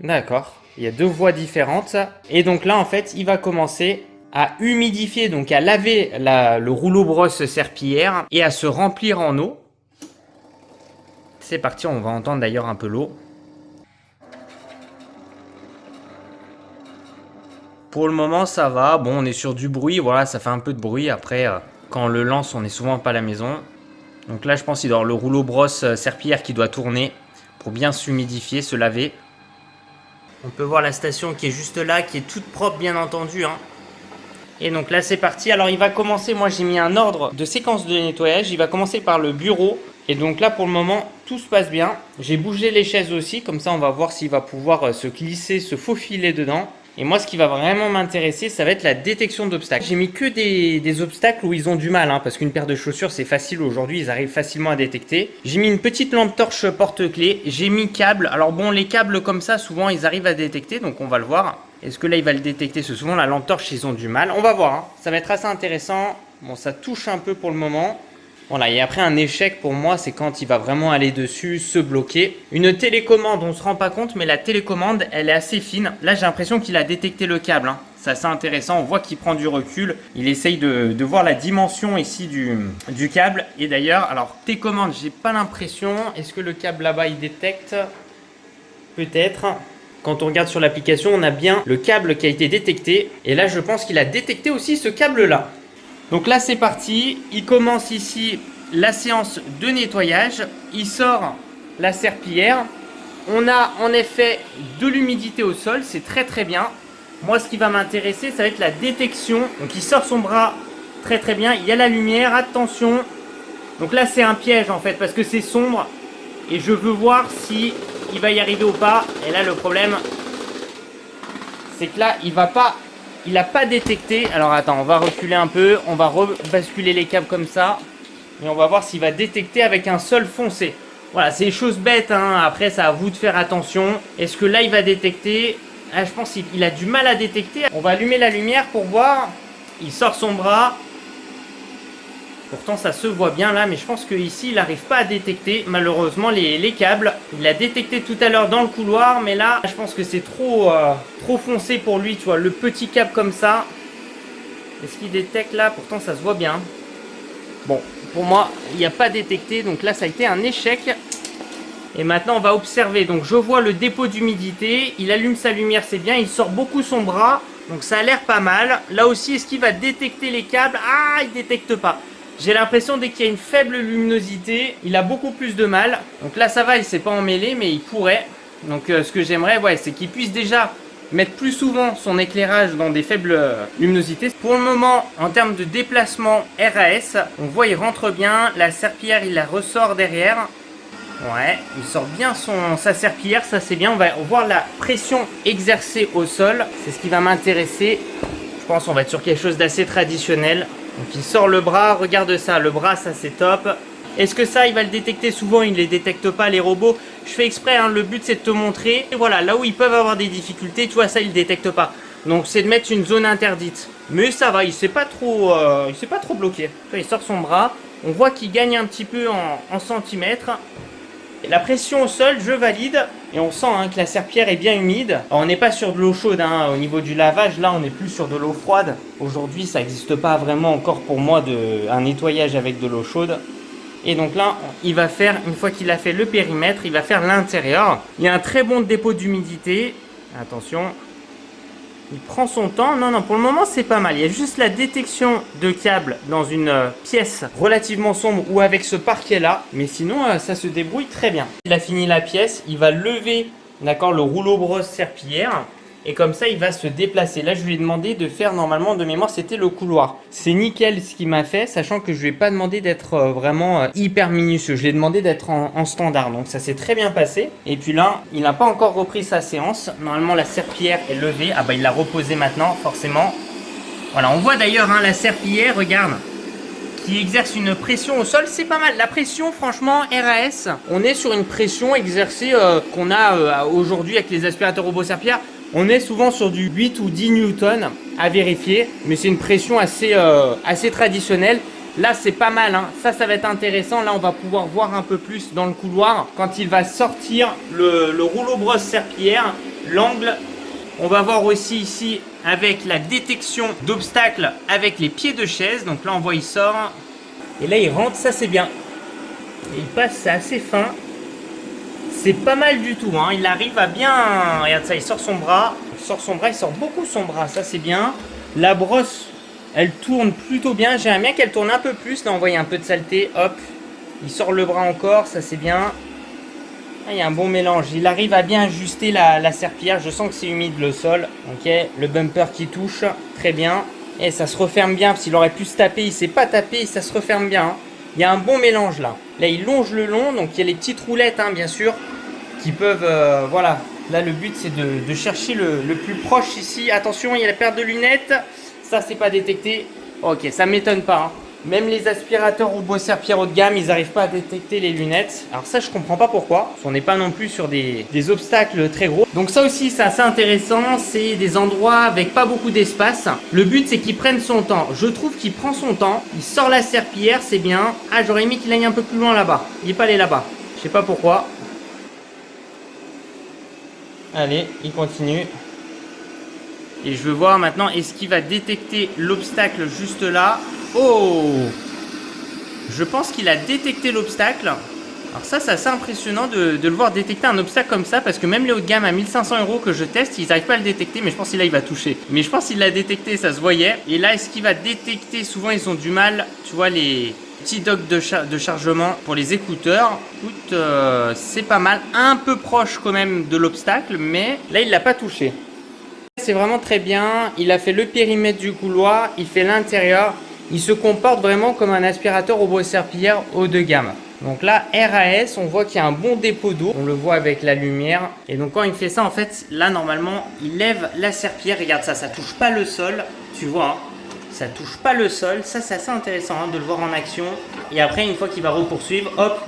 D'accord, il y a deux voix différentes et donc là en fait il va commencer à humidifier, donc à laver le rouleau brosse serpillière et à se remplir en eau. C'est parti, on va entendre d'ailleurs un peu l'eau. Pour le moment ça va, bon on est sur du bruit, voilà ça fait un peu de bruit, après quand on le lance on n'est souvent pas à la maison. Donc là je pense qu'il doit y avoir le rouleau brosse serpillière qui doit tourner pour bien s'humidifier, se laver. On peut voir la station qui est juste là, qui est toute propre bien entendu, hein. Et donc là c'est parti, alors il va commencer, moi j'ai mis un ordre de séquence de nettoyage, il va commencer par le bureau. Et donc là pour le moment tout se passe bien. J'ai bougé les chaises aussi, comme ça on va voir s'il va pouvoir se glisser, se faufiler dedans. Et moi ce qui va vraiment m'intéresser ça va être la détection d'obstacles. J'ai mis que des obstacles où ils ont du mal, hein, parce qu'une paire de chaussures c'est facile aujourd'hui, ils arrivent facilement à détecter. J'ai mis une petite lampe torche porte-clés, j'ai mis câble. Alors bon les câbles comme ça souvent ils arrivent à détecter, donc on va le voir. Est-ce que là il va le détecter? Parce que souvent la lampe torche ils ont du mal. On va voir, hein. Ça va être assez intéressant. Bon ça touche un peu pour le moment. Voilà, et après un échec pour moi c'est quand il va vraiment aller dessus, se bloquer. Une télécommande on se rend pas compte mais la télécommande elle est assez fine. Là j'ai l'impression qu'il a détecté le câble, hein. C'est assez intéressant, on voit qu'il prend du recul. Il essaye de voir la dimension ici du câble. Et d'ailleurs, alors télécommande j'ai pas l'impression. Est-ce que le câble là-bas il détecte? Peut-être. Quand on regarde sur l'application on a bien le câble qui a été détecté. Et là je pense qu'il a détecté aussi ce câble là. Donc là c'est parti, il commence ici la séance de nettoyage, il sort la serpillière, on a en effet de l'humidité au sol, c'est très très bien. Moi ce qui va m'intéresser ça va être la détection, donc il sort son bras très très bien, il y a la lumière, attention. Donc là c'est un piège en fait parce que c'est sombre et je veux voir si il va y arriver ou pas. Et là le problème c'est que là il n'a pas détecté. Alors attends, on va reculer un peu. On va rebasculer les câbles comme ça. Et on va voir s'il va détecter avec un sol foncé. Voilà, c'est des choses bêtes, hein. Après, c'est à vous de faire attention. Est-ce que là, il va détecter? Ah, je pense qu'il a du mal à détecter. On va allumer la lumière pour voir. Il sort son bras. Pourtant, ça se voit bien là. Mais je pense qu'ici, il n'arrive pas à détecter. Malheureusement, les câbles. Il l'a détecté tout à l'heure dans le couloir. Mais là, je pense que c'est trop foncé pour lui. Tu vois, le petit câble comme ça. Est-ce qu'il détecte là? Pourtant, ça se voit bien. Bon, pour moi, il n'y a pas détecté. Donc là, ça a été un échec. Et maintenant, on va observer. Donc, je vois le dépôt d'humidité. Il allume sa lumière, c'est bien. Il sort beaucoup son bras. Donc, ça a l'air pas mal. Là aussi, est-ce qu'il va détecter les câbles? Ah, il ne détecte pas. J'ai l'impression dès qu'il y a une faible luminosité, il a beaucoup plus de mal. Donc là, ça va, il ne s'est pas emmêlé, mais il pourrait. Donc, ce que j'aimerais, ouais, c'est qu'il puisse déjà mettre plus souvent son éclairage dans des faibles luminosités. Pour le moment, en termes de déplacement RAS, on voit il rentre bien. La serpillière, il la ressort derrière. Ouais, il sort bien sa serpillière, ça c'est bien. On va voir la pression exercée au sol. C'est ce qui va m'intéresser. Je pense qu'on va être sur quelque chose d'assez traditionnel. Donc il sort le bras, regarde ça, le bras ça c'est top. Est-ce que ça il va le détecter? Souvent il ne les détecte pas les robots. Je fais exprès, hein, le but c'est de te montrer. Et voilà, là où ils peuvent avoir des difficultés, tu vois ça ils ne détectent pas. Donc c'est de mettre une zone interdite. Mais ça va, il s'est pas trop bloqué. Il sort son bras, on voit qu'il gagne un petit peu en centimètres. Et la pression au sol, je valide. Et on sent que la serpillière est bien humide. Alors, on n'est pas sur de l'eau chaude au niveau du lavage. Là, on est plus sur de l'eau froide. Aujourd'hui, ça n'existe pas vraiment encore pour moi un nettoyage avec de l'eau chaude. Et donc là, il va faire, une fois qu'il a fait le périmètre, il va faire l'intérieur. Il y a un très bon dépôt d'humidité. Attention. Il prend son temps. Non, pour le moment, c'est pas mal. Il y a juste la détection de câbles dans une pièce relativement sombre ou avec ce parquet-là. Mais sinon, ça se débrouille très bien. Il a fini la pièce. Il va lever, d'accord, le rouleau brosse serpillière. Et comme ça, il va se déplacer. Là, je lui ai demandé de faire, normalement, de mémoire, c'était le couloir. C'est nickel ce qu'il m'a fait, sachant que je lui ai pas demandé d'être vraiment hyper minutieux. Je lui ai demandé d'être en standard. Donc, ça s'est très bien passé. Et puis là, il n'a pas encore repris sa séance. Normalement, la serpillière est levée. Ah bah, il l'a reposée maintenant, forcément. Voilà, on voit d'ailleurs la serpillière, regarde, qui exerce une pression au sol. C'est pas mal. La pression, franchement, RAS, on est sur une pression exercée qu'on a aujourd'hui avec les aspirateurs robots serpillères. On est souvent sur du 8 ou 10 newtons à vérifier, mais c'est une pression assez traditionnelle. Là, c'est pas mal, hein. Ça va être intéressant. Là, on va pouvoir voir un peu plus dans le couloir quand il va sortir le rouleau brosse serpillière, l'angle. On va voir aussi ici avec la détection d'obstacles avec les pieds de chaise. Donc là, on voit, il sort. Et là, il rentre, ça c'est bien. Et il passe, c'est assez fin. C'est pas mal du tout, hein. Il arrive à bien... Regarde ça, il sort son bras. Il sort beaucoup son bras, ça c'est bien. La brosse, elle tourne plutôt bien. J'aimerais bien qu'elle tourne un peu plus. Là, on voit, il y a un peu de saleté. Hop, il sort le bras encore, ça c'est bien. Ah, il y a un bon mélange. Il arrive à bien ajuster la serpillière. Je sens que c'est humide le sol. Ok, le bumper qui touche, très bien. Et ça se referme bien, parce qu'il aurait pu se taper. Il s'est pas tapé, ça se referme bien, hein. Il y a un bon mélange là. Là, il longe le long, donc il y a les petites roulettes, hein, bien sûr, qui peuvent, voilà. Là, le but, c'est de chercher le plus proche ici. Attention, il y a la paire de lunettes. Ça, c'est pas détecté. Ok, ça m'étonne pas, hein. Même les aspirateurs robots serpillères haut de gamme, ils n'arrivent pas à détecter les lunettes. Alors ça, je comprends pas pourquoi. Parce qu'on n'est pas non plus sur des obstacles très gros. Donc ça aussi, c'est assez intéressant. C'est des endroits avec pas beaucoup d'espace. Le but, c'est qu'il prenne son temps. Je trouve qu'il prend son temps. Il sort la serpillière, c'est bien. Ah, j'aurais aimé qu'il aille un peu plus loin là-bas. Il n'est pas allé là-bas. Je sais pas pourquoi. Allez, il continue. Et je veux voir maintenant, est-ce qu'il va détecter l'obstacle juste là? Oh! Je pense qu'il a détecté l'obstacle. Alors ça, c'est assez impressionnant de le voir détecter un obstacle comme ça, parce que même les hauts de gamme à 1500 € que je teste, ils n'arrivent pas à le détecter, mais je pense qu'il là, il va toucher. Mais je pense qu'il l'a détecté, ça se voyait. Et là, est-ce qu'il va détecter? Souvent, ils ont du mal, tu vois, les petits docks de chargement pour les écouteurs. Écoute, c'est pas mal. Un peu proche quand même de l'obstacle, mais là, il l'a pas touché. C'est vraiment très bien. Il a fait le périmètre du couloir, il fait l'intérieur. Il se comporte vraiment comme un aspirateur robot serpillière haut de gamme. Donc là, RAS, on voit qu'il y a un bon dépôt d'eau. On le voit avec la lumière. Et donc quand il fait ça, en fait, là, normalement, il lève la serpillière. Regarde ça, ça touche pas le sol. Tu vois, hein, ça touche pas le sol. Ça, c'est assez intéressant, hein, de le voir en action. Et après, une fois qu'il va repoursuivre, hop,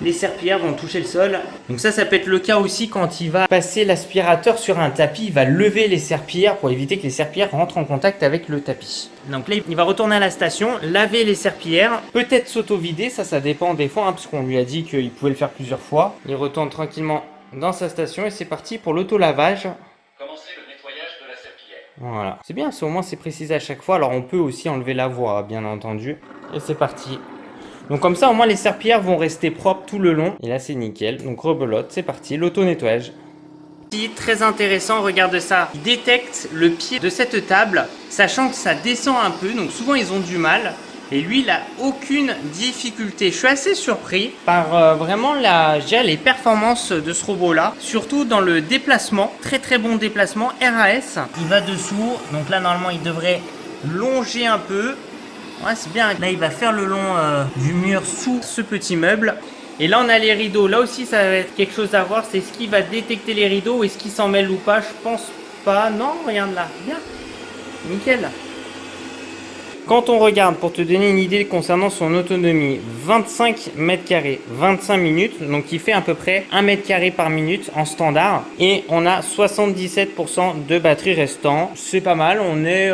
les serpillières vont toucher le sol. Donc ça peut être le cas aussi quand il va passer l'aspirateur sur un tapis. Il va lever les serpillières pour éviter que les serpillières rentrent en contact avec le tapis. Donc là, il va retourner à la station, laver les serpillières, peut-être s'auto-vider, ça dépend des fois, hein, parce qu'on lui a dit qu'il pouvait le faire plusieurs fois. Il retourne tranquillement dans sa station et c'est parti pour l'auto-lavage. Commencer le nettoyage de la serpillière. Voilà, c'est bien, au moins c'est précisé à chaque fois. Alors on peut aussi enlever la voie, bien entendu. Et c'est parti. Donc comme ça, au moins les serpillières vont rester propres tout le long. Et là, c'est nickel. Donc rebelote, c'est parti, l'auto-nettoyage. Très intéressant, regarde ça. Il détecte le pied de cette table, sachant que ça descend un peu. Donc souvent, ils ont du mal. Et lui, il n'a aucune difficulté. Je suis assez surpris par vraiment les performances de ce robot-là. Surtout dans le déplacement. Très très bon déplacement. RAS, il va dessous. Donc là, normalement, il devrait longer un peu. Ouais, c'est bien. Là, il va faire le long du mur sous ce petit meuble. Et là, on a les rideaux. Là aussi, ça va être quelque chose à voir. C'est ce qui va détecter les rideaux ou est-ce qu'il s'en mêle ou pas. Je pense pas. Non, regarde là. Bien. Nickel. Quand on regarde, pour te donner une idée concernant son autonomie, 25 mètres carrés, 25 minutes, donc il fait à peu près 1 mètre carré par minute en standard. Et on a 77% de batterie restant. C'est pas mal, on est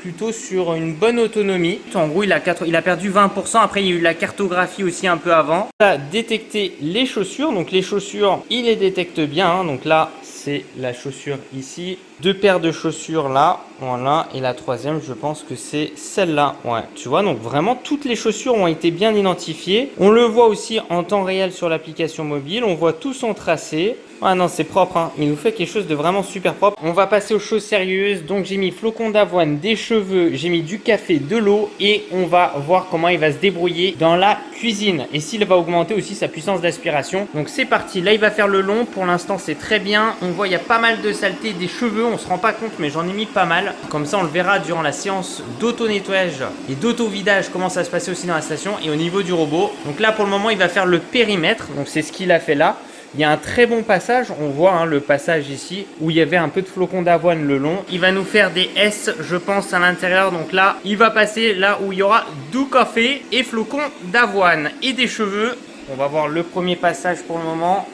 plutôt sur une bonne autonomie. En gros, il a perdu 20%, après il y a eu la cartographie aussi un peu avant. Il a détecté les chaussures, donc les chaussures, il les détecte bien, hein. Donc là, c'est la chaussure ici. 2 paires de chaussures là. Voilà, et la troisième, je pense que c'est celle-là. Ouais, tu vois, donc vraiment, toutes les chaussures ont été bien identifiées. On le voit aussi en temps réel sur l'application mobile. On voit tout son tracé. Ah non, c'est propre, hein. Il nous fait quelque chose de vraiment super propre. On va passer aux choses sérieuses. Donc, j'ai mis flocons d'avoine, des cheveux, j'ai mis du café, de l'eau. Et on va voir comment il va se débrouiller dans la cuisine. Et s'il va augmenter aussi sa puissance d'aspiration. Donc, c'est parti. Là, il va faire le long. Pour l'instant, c'est très bien. On voit, il y a pas mal de saleté des cheveux. On se rend pas compte, mais j'en ai mis pas mal. Comme ça, on le verra durant la séance d'auto-nettoyage et d'auto-vidage, comment ça se passait aussi dans la station. Et au niveau du robot. Donc là, pour le moment, il va faire le périmètre. Donc, c'est ce qu'il a fait là. Il y a un très bon passage, on voit hein, le passage ici où il y avait un peu de flocons d'avoine le long. Il va nous faire des S, je pense, à l'intérieur. Donc là, il va passer là où il y aura du café et flocons d'avoine et des cheveux. On va voir le premier passage pour le moment.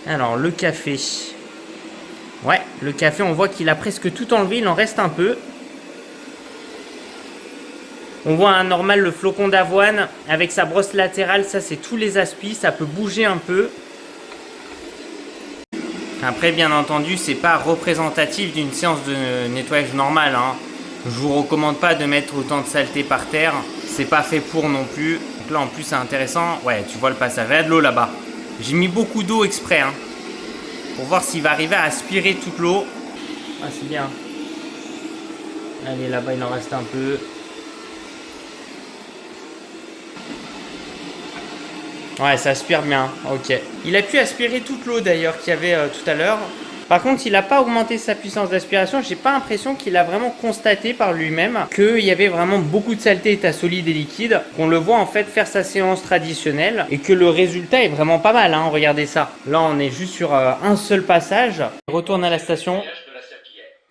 Alors, le café. Ouais, le café, on voit qu'il a presque tout enlevé, il en reste un peu. On voit un normal le flocon d'avoine avec sa brosse latérale, ça c'est tous les aspis, ça peut bouger un peu. Après bien entendu c'est pas représentatif d'une séance de nettoyage normale, hein. Je vous recommande pas de mettre autant de saleté par terre, c'est pas fait pour non plus. Donc là en plus c'est intéressant, ouais tu vois le passage, il y a de l'eau là-bas. J'ai mis beaucoup d'eau exprès hein, pour voir s'il va arriver à aspirer toute l'eau. Ah c'est bien. Allez là-bas il en reste un peu. Ouais, ça aspire bien, ok. Il a pu aspirer toute l'eau d'ailleurs qu'il y avait tout à l'heure. Par contre, il n'a pas augmenté sa puissance d'aspiration. J'ai pas l'impression qu'il a vraiment constaté par lui-même qu'il y avait vraiment beaucoup de saleté, état solide et liquide. Qu'on le voit en fait faire sa séance traditionnelle et que le résultat est vraiment pas mal, hein. Regardez ça. Là, on est juste sur un seul passage. Il retourne à la station.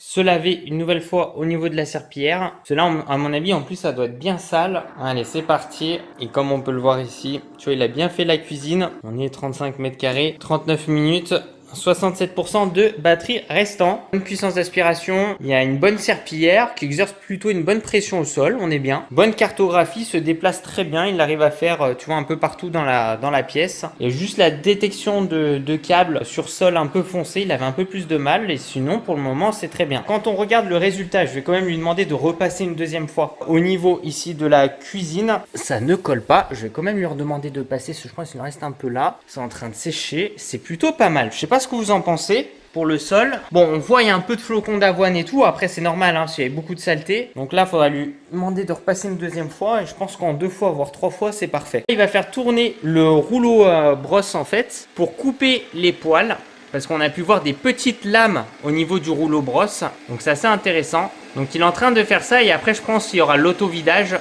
Se laver une nouvelle fois au niveau de la serpillière. Cela, à mon avis, en plus, ça doit être bien sale. Allez, c'est parti. Et comme on peut le voir ici, tu vois, il a bien fait la cuisine. On est 35 mètres carrés, 39 minutes. 67% de batterie restant. Bonne puissance d'aspiration. Il y a une bonne serpillière qui exerce plutôt une bonne pression au sol. On est bien. Bonne cartographie, se déplace très bien. Il arrive à faire, tu vois, un peu partout dans la pièce. Et juste la détection de câbles sur sol un peu foncé, il avait un peu plus de mal. Et sinon, pour le moment, c'est très bien. Quand on regarde le résultat, je vais quand même lui demander de repasser une deuxième fois au niveau ici de la cuisine. Ça ne colle pas. Je vais quand même lui redemander de passer. Je pense qu'il en reste un peu là. C'est en train de sécher. C'est plutôt pas mal. Je sais pas ce que vous en pensez pour le sol. Bon, on voit il y a un peu de flocons d'avoine et tout. Après, c'est normal, hein, parce qu'il y avait beaucoup de saleté. Donc là, il faudra lui demander de repasser une deuxième fois. Et je pense qu'en 2 fois, voire 3 fois, c'est parfait. Il va faire tourner le rouleau brosse, en fait, pour couper les poils. Parce qu'on a pu voir des petites lames au niveau du rouleau brosse. Donc c'est assez intéressant. Donc il est en train de faire ça. Et après, je pense qu'il y aura l'auto-vidage. De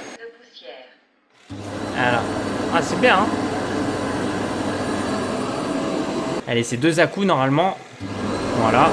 poussière. Alors. Ah, c'est bien, hein. Allez, c'est 2 à-coups normalement. Voilà.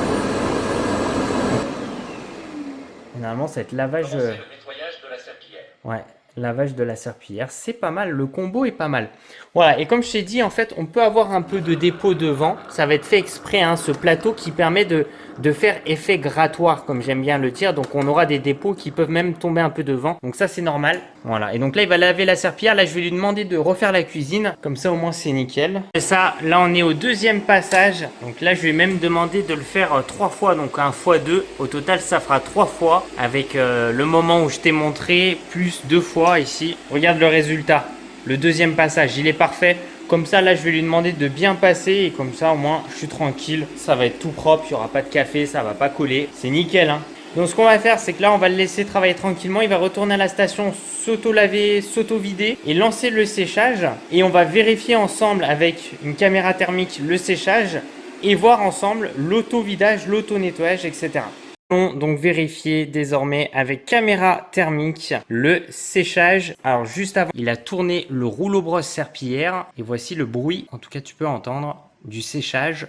Et normalement, ça va être lavage. Commencez le nettoyage de la serpillière. Ouais, lavage de la serpillière. C'est pas mal. Le combo est pas mal. Voilà. Et comme je t'ai dit, en fait, on peut avoir un peu de dépôt devant. Ça va être fait exprès, hein, ce plateau qui permet de faire effet grattoir, comme j'aime bien le dire. Donc, on aura des dépôts qui peuvent même tomber un peu devant. Donc, ça, c'est normal. Voilà. Et donc là, il va laver la serpillière. Là, je vais lui demander de refaire la cuisine. Comme ça, au moins, c'est nickel. Et ça, là, on est au deuxième passage. Donc là, je vais même demander de le faire 3 fois. Donc, 1 x 2. Au total, ça fera 3 fois. Avec le moment où je t'ai montré, plus 2 fois ici. Regarde le résultat. Le deuxième passage, il est parfait. Comme ça, là, je vais lui demander de bien passer. Et comme ça, au moins, je suis tranquille. Ça va être tout propre. Il n'y aura pas de café. Ça va pas coller. C'est nickel, hein. Donc, ce qu'on va faire, c'est que là, on va le laisser travailler tranquillement. Il va retourner à la station, s'auto-laver, s'auto-vider et lancer le séchage. Et on va vérifier ensemble avec une caméra thermique le séchage et voir ensemble l'auto-vidage, l'auto-nettoyage, etc. Donc vérifier désormais avec caméra thermique le séchage. Alors juste avant, il a tourné le rouleau brosse serpillière et voici le bruit, en tout cas tu peux entendre, du séchage.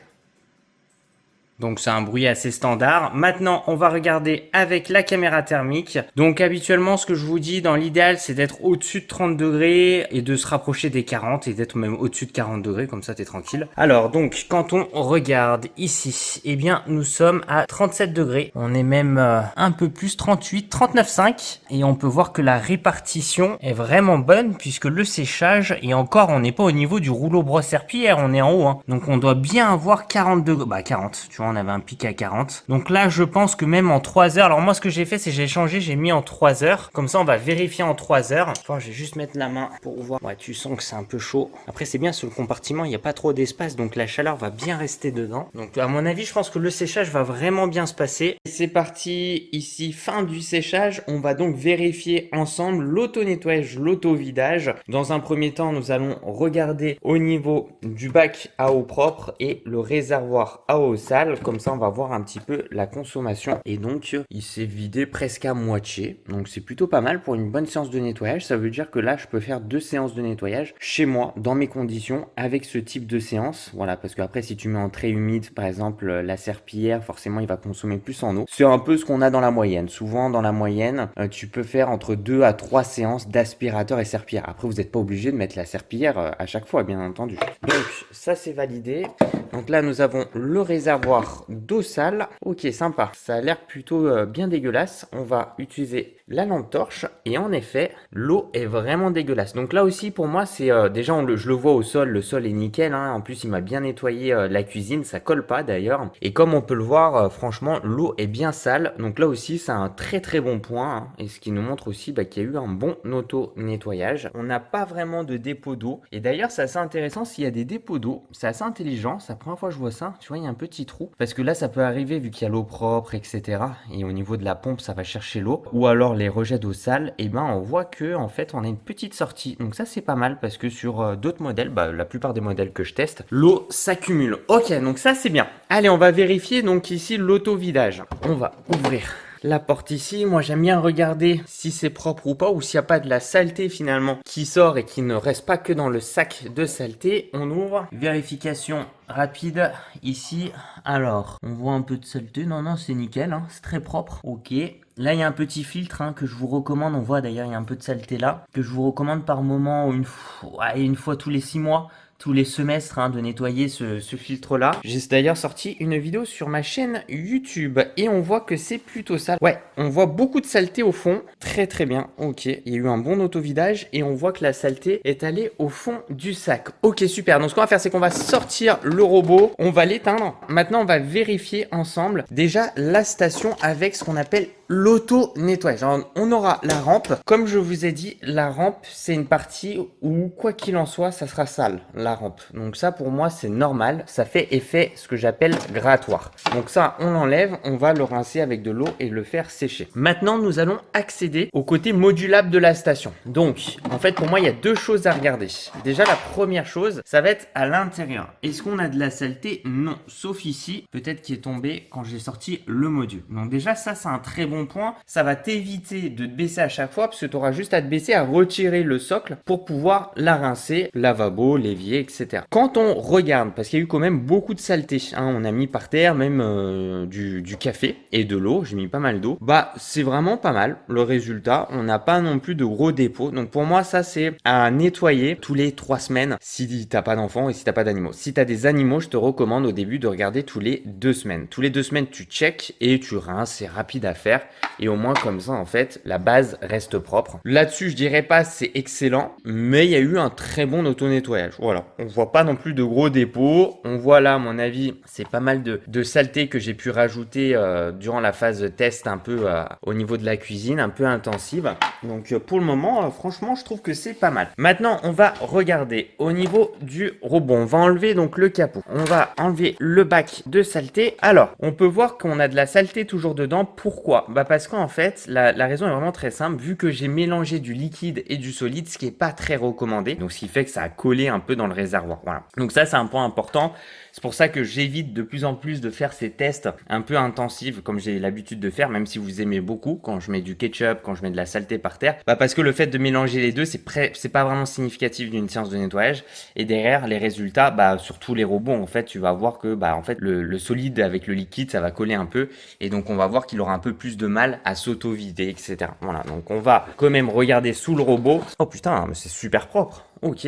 Donc c'est un bruit assez standard. Maintenant, on va regarder avec la caméra thermique. Donc habituellement, ce que je vous dis dans l'idéal, c'est d'être au-dessus de 30 degrés et de se rapprocher des 40 et d'être même au-dessus de 40 degrés, comme ça t'es tranquille. Alors donc, quand on regarde ici, eh bien nous sommes à 37 degrés. On est même un peu plus, 38, 39,5 et on peut voir que la répartition est vraiment bonne puisque le séchage, et encore on n'est pas au niveau du rouleau brosse serpillière, on est en haut, hein. Donc on doit bien avoir 40 degrés, bah 40, tu vois. avant on avait un pic à 40. Donc là je pense que même en 3 heures, alors moi ce que j'ai fait c'est j'ai changé, j'ai mis en 3 heures. Comme ça on va vérifier en 3 heures. Enfin, je vais juste mettre la main pour voir. Ouais, tu sens que c'est un peu chaud. Après c'est bien sur le compartiment, il n'y a pas trop d'espace, donc la chaleur va bien rester dedans. Donc à mon avis je pense que le séchage va vraiment bien se passer. C'est parti, ici fin du séchage. On va donc vérifier ensemble l'auto-nettoyage, l'auto-vidage. Dans un premier temps nous allons regarder au niveau du bac à eau propre et le réservoir à eau sale. Comme ça on va voir un petit peu la consommation. Et donc il s'est vidé presque à moitié. Donc c'est plutôt pas mal pour une bonne séance de nettoyage. Ça veut dire que là je peux faire 2 séances de nettoyage chez moi dans mes conditions avec ce type de séance. Voilà, parce qu'après si tu mets en très humide par exemple la serpillière, forcément il va consommer plus en eau. C'est un peu ce qu'on a dans la moyenne. Souvent dans la moyenne tu peux faire entre 2 à 3 séances d'aspirateur et serpillière. Après vous n'êtes pas obligé de mettre la serpillière à chaque fois bien entendu. Donc ça c'est validé. Donc là nous avons le réservoir d'eau sale. Ok, sympa, ça a l'air plutôt bien dégueulasse. On va utiliser la lampe torche et en effet l'eau est vraiment dégueulasse. Donc là aussi pour moi c'est déjà je le vois au sol, le sol est nickel hein. En plus il m'a bien nettoyé la cuisine, ça colle pas d'ailleurs. Et comme on peut le voir franchement l'eau est bien sale. Donc là aussi c'est un très très bon point hein. Et ce qui nous montre aussi qu'il y a eu un bon auto nettoyage. On n'a pas vraiment de dépôt d'eau. Et d'ailleurs c'est assez intéressant s'il y a des dépôts d'eau, c'est assez intelligent. C'est la première fois que je vois ça. Tu vois il y a un petit trou parce que là ça peut arriver vu qu'il y a l'eau propre etc. Et au niveau de la pompe ça va chercher l'eau. Ou alors les rejets d'eau sale, et ben on voit que en fait on a une petite sortie. Donc ça c'est pas mal parce que sur d'autres modèles, la plupart des modèles que je teste, l'eau s'accumule. Ok, donc ça c'est bien. Allez, on va vérifier donc ici l'auto-vidage. On va ouvrir la porte ici. Moi j'aime bien regarder si c'est propre ou pas, ou s'il n'y a pas de la saleté finalement qui sort et qui ne reste pas que dans le sac de saleté. On ouvre, vérification rapide ici. Alors on voit un peu de saleté, non c'est nickel hein. C'est très propre. Ok, là il y a un petit filtre hein, que je vous recommande. On voit d'ailleurs il y a un peu de saleté là, que je vous recommande par moment une fois tous les 6 mois, tous les semestres hein, de nettoyer ce filtre là. J'ai d'ailleurs sorti une vidéo sur ma chaîne YouTube et on voit que c'est plutôt sale. Ouais, on voit beaucoup de saleté au fond. Très très bien, ok. Il y a eu un bon auto-vidage et on voit que la saleté est allée au fond du sac. Ok, super. Donc ce qu'on va faire c'est qu'on va sortir le robot, on va l'éteindre. Maintenant on va vérifier ensemble déjà la station avec ce qu'on appelle l'auto-nettoyage. On aura la rampe. Comme je vous ai dit, la rampe c'est une partie où quoi qu'il en soit ça sera sale. La rampe. Donc ça pour moi c'est normal, ça fait effet ce que j'appelle grattoir. Donc ça on l'enlève, on va le rincer avec de l'eau et le faire sécher. Maintenant nous allons accéder au côté modulable de la station. Donc en fait pour moi il y a 2 choses à regarder. Déjà la première chose ça va être à l'intérieur. Est-ce qu'on a de la saleté? Non, sauf ici, peut-être qui est tombé quand j'ai sorti le module. Donc déjà ça c'est un très bon point, ça va t'éviter de te baisser à chaque fois parce que tu auras juste à te baisser à retirer le socle pour pouvoir la rincer, lavabo, l'évier, etc. Quand on regarde, parce qu'il y a eu quand même beaucoup de saleté, hein, on a mis par terre même du café et de l'eau, j'ai mis pas mal d'eau, c'est vraiment pas mal le résultat, on n'a pas non plus de gros dépôts. Donc pour moi ça c'est à nettoyer tous les 3 semaines si t'as pas d'enfants et si t'as pas d'animaux. Si t'as des animaux, je te recommande au début de regarder tous les 2 semaines. Tous les 2 semaines tu check et tu rinces, c'est rapide à faire et au moins comme ça en fait la base reste propre. Là-dessus je dirais pas c'est excellent, mais il y a eu un très bon auto-nettoyage. Voilà, on voit pas non plus de gros dépôts. On voit là à mon avis c'est pas mal de saleté que j'ai pu rajouter durant la phase test un peu au niveau de la cuisine, un peu intensive. Donc pour le moment franchement je trouve que c'est pas mal. Maintenant on va regarder au niveau du robot. On va enlever donc le capot. On va enlever le bac de saleté. Alors on peut voir qu'on a de la saleté toujours dedans. Pourquoi? Parce qu'en fait la raison est vraiment très simple. Vu que j'ai mélangé du liquide et du solide, ce qui est pas très recommandé, donc ce qui fait que ça a collé un peu dans le réservoir. Voilà. Donc ça c'est un point important. C'est pour ça que j'évite de plus en plus de faire ces tests un peu intensifs comme j'ai l'habitude de faire, même si vous aimez beaucoup quand je mets du ketchup, quand je mets de la saleté par terre, parce que le fait de mélanger les deux, c'est pas vraiment significatif d'une séance de nettoyage. Et derrière les résultats, sur tous les robots, en fait, tu vas voir que en fait le solide avec le liquide, ça va coller un peu, et donc on va voir qu'il aura un peu plus de mal à s'auto-vider, etc. Voilà, donc on va quand même regarder sous le robot. Oh putain, mais c'est super propre. Ok.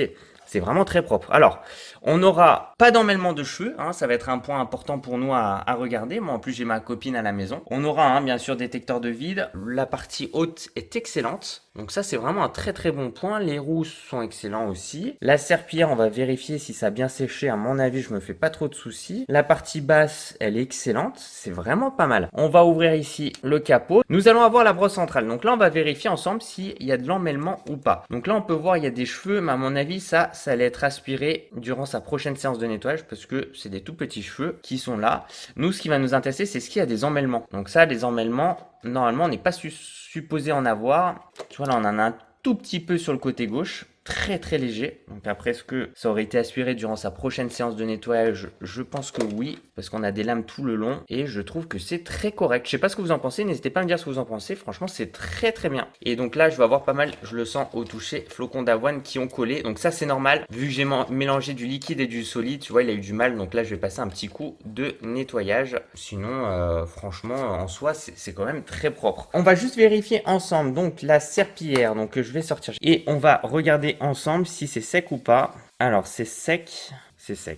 c'est vraiment très propre. Alors, on n'aura pas d'emmêlement de cheveux, hein, ça va être un point important pour nous à regarder. Moi en plus j'ai ma copine à la maison. On aura bien sûr détecteur de vide. La partie haute est excellente. Donc ça c'est vraiment un très très bon point. Les roues sont excellents aussi. La serpillière, on va vérifier si ça a bien séché. À mon avis je me fais pas trop de soucis. La partie basse elle est excellente. C'est vraiment pas mal. On va ouvrir ici le capot. Nous allons avoir la brosse centrale. Donc là on va vérifier ensemble s'il y a de l'emmêlement ou pas. Donc là on peut voir il y a des cheveux, mais à mon avis ça allait être aspiré durant sa prochaine séance de nettoyage parce que c'est des tout petits cheveux qui sont là. Nous, ce qui va nous intéresser, c'est ce qu'il y a des emmêlements. Donc ça, les emmêlements, normalement, on n'est pas supposé en avoir. Tu vois, là, on en a un tout petit peu sur le côté gauche. Très très léger. Donc après, est-ce que ça aurait été aspiré durant sa prochaine séance de nettoyage? Je pense que oui, parce qu'on a des lames tout le long et je trouve que c'est très correct. Je sais pas ce que vous en pensez, n'hésitez pas à me dire ce que vous en pensez. Franchement, c'est très très bien. Et donc là, je vais avoir pas mal, je le sens au toucher, flocons d'avoine qui ont collé. Donc ça, c'est normal. Vu que j'ai mélangé du liquide et du solide, tu vois, il a eu du mal. Donc là, je vais passer un petit coup de nettoyage. Sinon, franchement, en soi, c'est quand même très propre. On va juste vérifier ensemble. Donc la serpillière, donc je vais sortir. Et on va regarder ensemble si c'est sec ou pas. Alors c'est sec,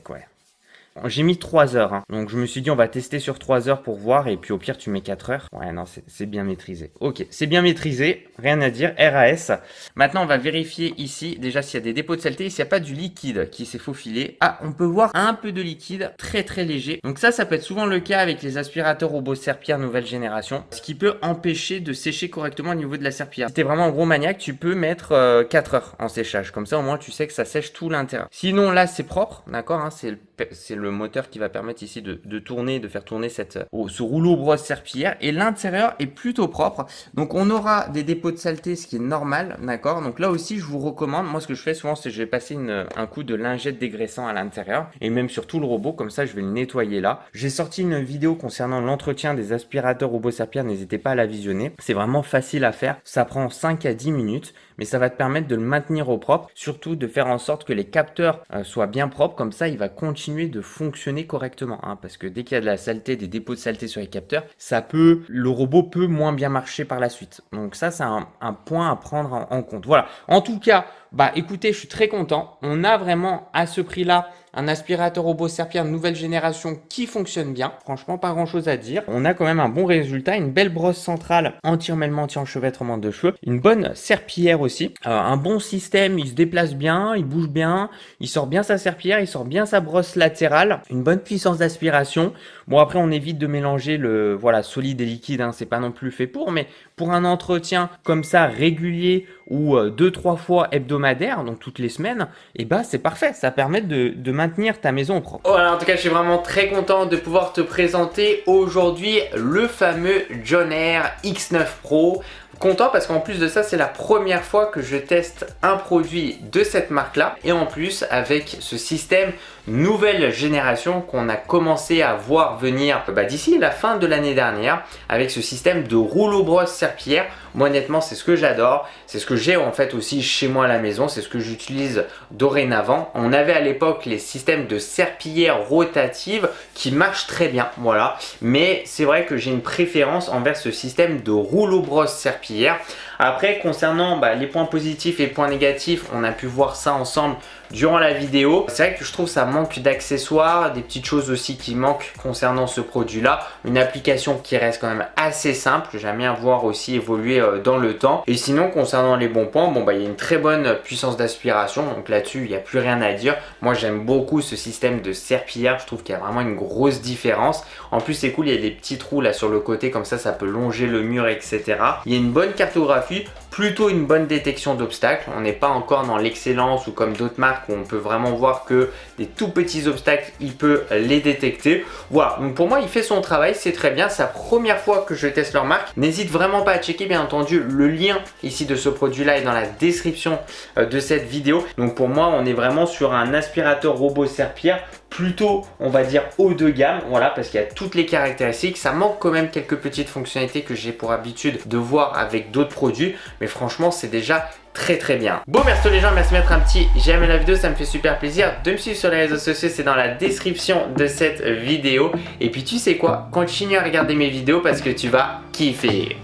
ouais. J'ai mis 3 heures, hein. Donc je me suis dit on va tester sur 3 heures pour voir et puis au pire tu mets 4 heures. Ouais non c'est bien maîtrisé. Ok, c'est bien maîtrisé, rien à dire, RAS. Maintenant on va vérifier ici déjà s'il y a des dépôts de saleté et s'il n'y a pas du liquide qui s'est faufilé. Ah, on peut voir un peu de liquide très très léger. Donc ça peut être souvent le cas avec les aspirateurs robots serpillère nouvelle génération, ce qui peut empêcher de sécher correctement au niveau de la serpillière. Si t'es vraiment un gros maniaque, tu peux mettre 4 heures en séchage, comme ça au moins tu sais que ça sèche tout l'intérieur. Sinon là c'est propre, d'accord, hein, c'est le moteur qui va permettre ici de tourner, de faire tourner ce rouleau brosse serpillière, et l'intérieur est plutôt propre. Donc on aura des dépôts de saleté, ce qui est normal, d'accord. Donc là aussi je vous recommande, moi ce que je fais souvent c'est que je vais passer un coup de lingette dégraissant à l'intérieur et même sur tout le robot, comme ça je vais le nettoyer là. J'ai sorti une vidéo concernant l'entretien des aspirateurs robots serpillière, n'hésitez pas à la visionner, c'est vraiment facile à faire, ça prend 5 à 10 minutes, mais ça va te permettre de le maintenir au propre, surtout de faire en sorte que les capteurs soient bien propres, comme ça il va continuer de fonctionner correctement, hein, parce que dès qu'il y a de la saleté, des dépôts de saleté sur les capteurs, le robot peut moins bien marcher par la suite. Donc ça c'est un point à prendre en compte. Voilà, en tout cas, écoutez, je suis très content. On a vraiment à ce prix-là un aspirateur robot serpillière nouvelle génération qui fonctionne bien. Franchement, pas grand-chose à dire. On a quand même un bon résultat, une belle brosse centrale anti-emmêlement, anti-enchevêtrement de cheveux, une bonne serpillière aussi, un bon système, il se déplace bien, il bouge bien, il sort bien sa serpillière, il sort bien sa brosse latérale, une bonne puissance d'aspiration. Bon, après on évite de mélanger le solide et liquide, hein, c'est pas non plus fait pour, mais pour un entretien comme ça régulier ou 2-3 fois hebdomadaire, donc toutes les semaines, et c'est parfait, ça permet de maintenir ta maison propre. Voilà, en tout cas je suis vraiment très content de pouvoir te présenter aujourd'hui le fameux John Air X9 Pro. Content parce qu'en plus de ça, c'est la première fois que je teste un produit de cette marque là, et en plus avec ce système nouvelle génération qu'on a commencé à voir venir d'ici la fin de l'année dernière, avec ce système de rouleau brosse serpillière. Moi honnêtement c'est ce que j'adore, c'est ce que j'ai en fait aussi chez moi à la maison, c'est ce que j'utilise dorénavant. On avait à l'époque les systèmes de serpillière rotative qui marchent très bien, voilà, mais c'est vrai que j'ai une préférence envers ce système de rouleau brosse serpillière. Après concernant les points positifs et points négatifs, on a pu voir ça ensemble durant la vidéo. C'est vrai que je trouve ça manque d'accessoires, des petites choses aussi qui manquent concernant ce produit là, une application qui reste quand même assez simple, j'aime bien voir aussi évoluer dans le temps. Et sinon concernant les bons points, il y a une très bonne puissance d'aspiration, donc là-dessus il n'y a plus rien à dire. Moi j'aime beaucoup ce système de serpillière, je trouve qu'il y a vraiment une grosse différence. En plus c'est cool, il y a des petits trous là sur le côté, comme ça peut longer le mur, etc. Il y a une bonne cartographie, plutôt une bonne détection d'obstacles. On n'est pas encore dans l'excellence ou comme d'autres marques où on peut vraiment voir que des tout petits obstacles, il peut les détecter. Voilà, donc pour moi il fait son travail, c'est très bien. C'est la première fois que je teste leur marque. N'hésite vraiment pas à checker, bien entendu, le lien ici de ce produit là est dans la description de cette vidéo. Donc pour moi on est vraiment sur un aspirateur robot serpillière plutôt, on va dire, haut de gamme, voilà, parce qu'il y a toutes les caractéristiques. Ça manque quand même quelques petites fonctionnalités que j'ai pour habitude de voir avec d'autres produits, mais franchement c'est déjà très très bien. Bon, merci les gens, merci de mettre un petit j'aime la vidéo, ça me fait super plaisir. De me suivre sur les réseaux sociaux, c'est dans la description de cette vidéo. Et puis tu sais quoi, continue à regarder mes vidéos parce que tu vas kiffer.